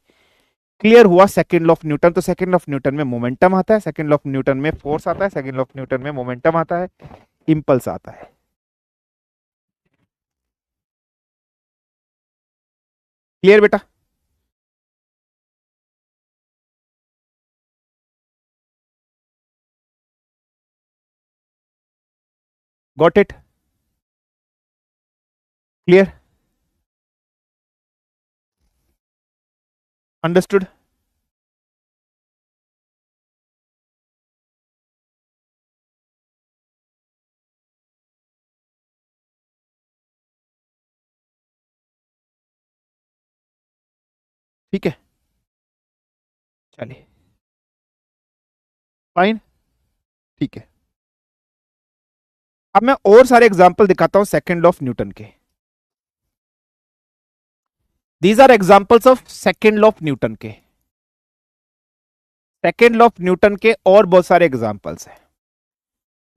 क्लियर हुआ सेकंड लॉ ऑफ न्यूटन? तो सेकंड लॉ ऑफ न्यूटन में मोमेंटम आता है, सेकंड लॉ ऑफ न्यूटन में फोर्स आता है, सेकंड लॉ ऑफ न्यूटन में मोमेंटम आता है, इंपल्स आता है। क्लियर बेटा? Got it? क्लियर? अंडरस्टूड? ठीक है, चलिए फाइन, ठीक है। अब मैं और सारे एग्जाम्पल दिखाता हूं सेकेंड लॉ ऑफ न्यूटन के. These are examples of second law of Newton के. सेकेंड लॉ ऑफ न्यूटन के और बहुत सारे एग्जाम्पल्स हैं.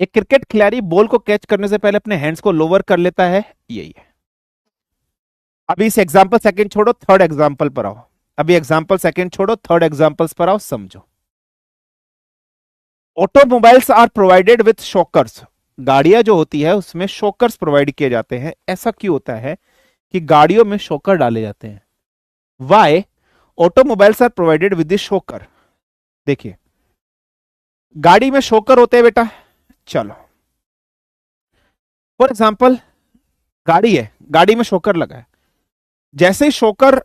एक क्रिकेट खिलाड़ी बॉल को कैच करने से पहले अपने हैंड्स को लोअर कर लेता है, यही है. अभी इस एग्जाम्पल सेकेंड छोड़ो, थर्ड एग्जाम्पल पर आओ. अभी एग्जाम्पल सेकेंड छोड़ो, थर्ड एग्जाम्पल्स पर आओ, समझो. Automobiles are provided with shockers. गाड़ियां जो होती है उसमें शॉकर्स प्रोवाइड किए जाते हैं. ऐसा क्यों होता है कि गाड़ियों में शॉकर डाले जाते हैं? Why automobiles are provided with the shocker? देखिए, गाड़ी में शॉकर होते हैं बेटा. चलो, फॉर एग्जाम्पल गाड़ी है, गाड़ी में शॉकर लगा है. जैसे ही शॉकर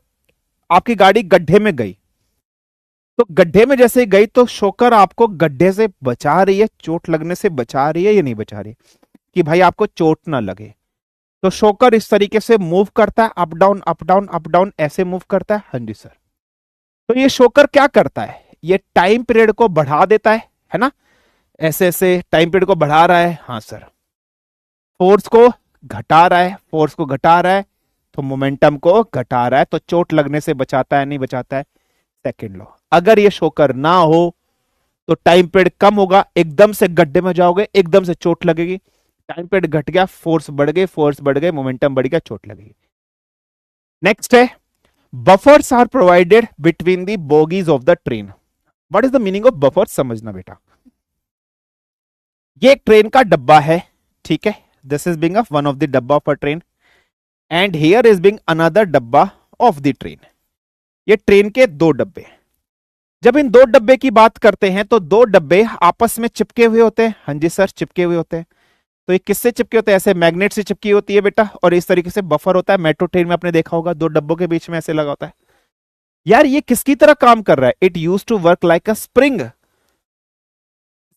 आपकी गाड़ी गड्ढे में गई, तो गड्ढे में जैसे ही गई तो शॉकर आपको गड्ढे से बचा रही है, चोट लगने से बचा रही है या नहीं बचा रही है, कि भाई आपको चोट ना लगे. तो शॉकर इस तरीके से मूव करता है, up down up down up down, ऐसे मूव करता है. हाँ जी सर. तो ये शॉकर क्या करता है? ये टाइम पीरियड को बढ़ा देता है ना. ऐसे ऐसे टाइम पीरियड को बढ़ा रहा है. हाँ सर. फोर्स को घटा रहा है, फोर्स को घटा रहा है, तो मोमेंटम को घटा रहा है. तो चोट लगने से बचाता है, नहीं बचाता है? Second law. अगर ये शॉकर ना हो तो टाइम पीरियड कम होगा, एकदम से गड्ढे में जाओगे, एकदम से चोट लगेगी. टाइम पीरियड घट गया, फोर्स बढ़ गई, फोर्स बढ़ गई, मोमेंटम बढ़ गया, चोट लगेगी. नेक्स्ट है, buffers are provided between the bogies of the train. What is the meaning of buffer? समझना बेटा. ये एक ट्रेन का डब्बा है, ठीक है. This is being one of the डब्बा of a train, and here is being another डब्बा ऑफ द ट्रेन. ये ट्रेन के दो डब्बे. जब इन दो डब्बे की बात करते हैं तो दो डब्बे आपस में चिपके हुए होते हैं. हाँ जी सर, चिपके हुए होते हैं. तो ये किससे चिपके होते हैं? ऐसे मैग्नेट से चिपकी होती है बेटा. और इस तरीके से बफर होता है. मेट्रो ट्रेन में आपने देखा होगा, दो डब्बों के बीच में ऐसे लगा होता है. यार ये किसकी तरह काम कर रहा है? It use to work like a spring.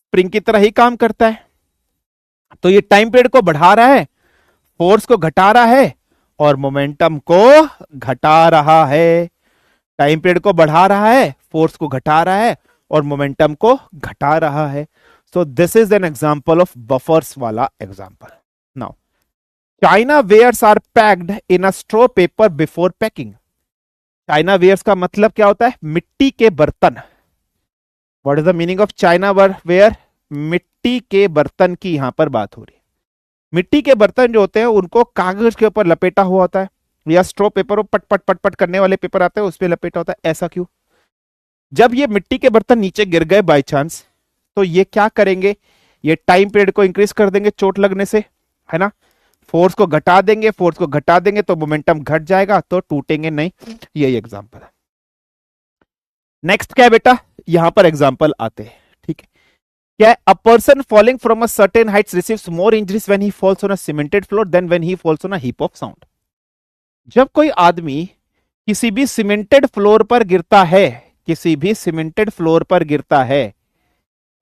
Spring की तरह ही काम करता है. तो ये टाइम पीरियड को बढ़ा रहा है, फोर्स को घटा रहा है, और मोमेंटम को घटा रहा है. टाइम पीरियड को बढ़ा रहा है, फोर्स को घटा रहा है, और मोमेंटम को घटा रहा है. So this is an example of buffers वाला example. Now, china wares are packed in a straw paper before packing. China wares का मतलब क्या होता है? मिट्टी के बर्तन. What is the meaning of china ware? मिट्टी के बर्तन की यहां पर बात हो रही है. मिट्टी के बर्तन जो होते हैं उनको कागज के ऊपर लपेटा हुआ होता है, या स्ट्रॉ पेपर, पट पट पट पट करने वाले पेपर आते हैं, उस पर लपेटा होता है. ऐसा क्यों? जब ये मिट्टी के बर्तन नीचे गिर गए बाई चांस, तो ये क्या करेंगे? ये टाइम पीरियड को इंक्रीज कर देंगे चोट लगने से, है ना. फोर्स को घटा देंगे, फोर्स को घटा देंगे तो मोमेंटम घट जाएगा, तो टूटेंगे नहीं. यही एग्जांपल है. नेक्स्ट क्या है बेटा? यहां पर एग्जांपल आते हैं, ठीक है. क्या है? A person falling from a certain heights receives more injuries when he falls on a cemented floor than when he falls on a heap of sound. जब कोई आदमी किसी भी सीमेंटेड फ्लोर पर गिरता है, किसी भी सीमेंटेड फ्लोर पर गिरता है,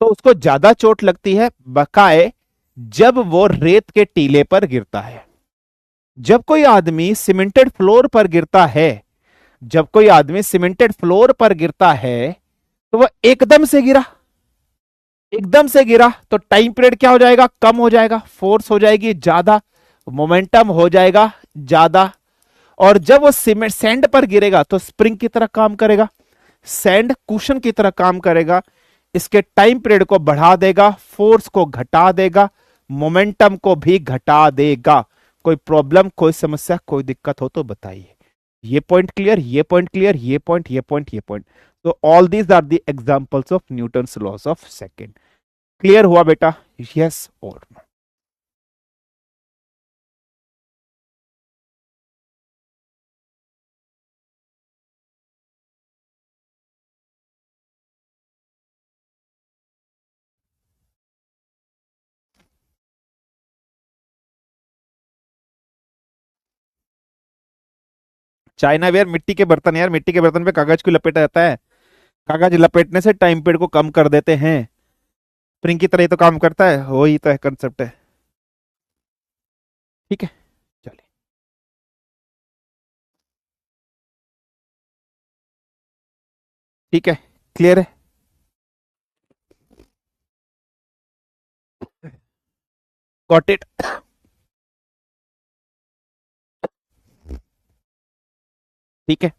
तो उसको ज्यादा चोट लगती है बकाए जब वो रेत के टीले पर गिरता है. जब कोई आदमी सीमेंटेड फ्लोर पर गिरता है, जब कोई आदमी सीमेंटेड फ्लोर पर गिरता है, तो वह एकदम से गिरा, एकदम से गिरा, तो टाइम पीरियड क्या हो जाएगा? कम हो जाएगा. फोर्स हो जाएगी ज्यादा, मोमेंटम हो जाएगा ज्यादा. और जब वो सीमेंट सैंड पर गिरेगा तो स्प्रिंग की तरह काम करेगा, सैंड कुशन की तरह काम करेगा. इसके टाइम पीरियड को बढ़ा देगा, फोर्स को घटा देगा, मोमेंटम को भी घटा देगा. कोई प्रॉब्लम, कोई समस्या, कोई दिक्कत हो तो बताइए. ये पॉइंट क्लियर, ये पॉइंट क्लियर, ये पॉइंट, ये पॉइंट, ये पॉइंट. तो all these are the examples of Newton's laws of second. Clear हुआ बेटा? यस और नो? चाइना वेयर मिट्टी के बर्तन. यार मिट्टी के बर्तन पे कागज क्यों लपेटा जाता है? कागज लपेटने से टाइम पीरियड को कम कर देते हैं. स्प्रिंग की तरह ही तो काम करता है, वही तो है कंसेप्ट है. ठीक है, चलिए. ठीक है, क्लियर है. Got it? ठीक है,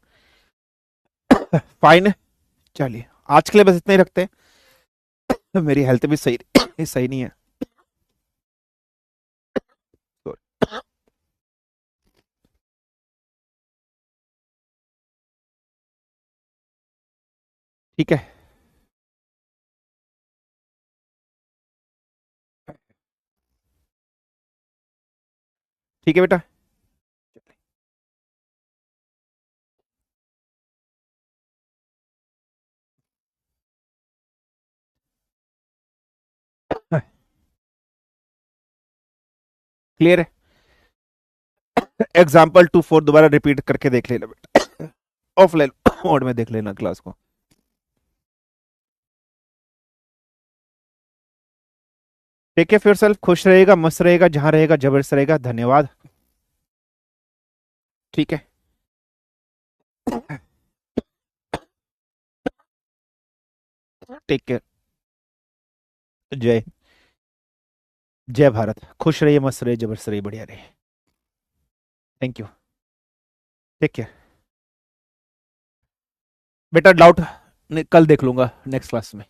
फाइन। चलिए आज के लिए बस इतना ही रखते हैं। मेरी हेल्थ भी सही सही नहीं है। Sorry. ठीक है, ठीक है बेटा। क्लियर है? एग्जाम्पल 2 4 दोबारा रिपीट करके देख लेना बेटा, ऑफलाइन मोड में देख लेना क्लास को। टेक केयर फिर सेल्फ, खुश रहेगा, मस्त रहेगा, जहां रहेगा जबरदस्त रहेगा। धन्यवाद। ठीक है, टेक केयर। जय जय भारत। खुश रहिए, मस्त रहिए, जबरदस्त रहिए, बढ़िया रहिए। Thank you. टेक केयर बेटा। डाउट कल देख लूंगा नेक्स्ट क्लास में।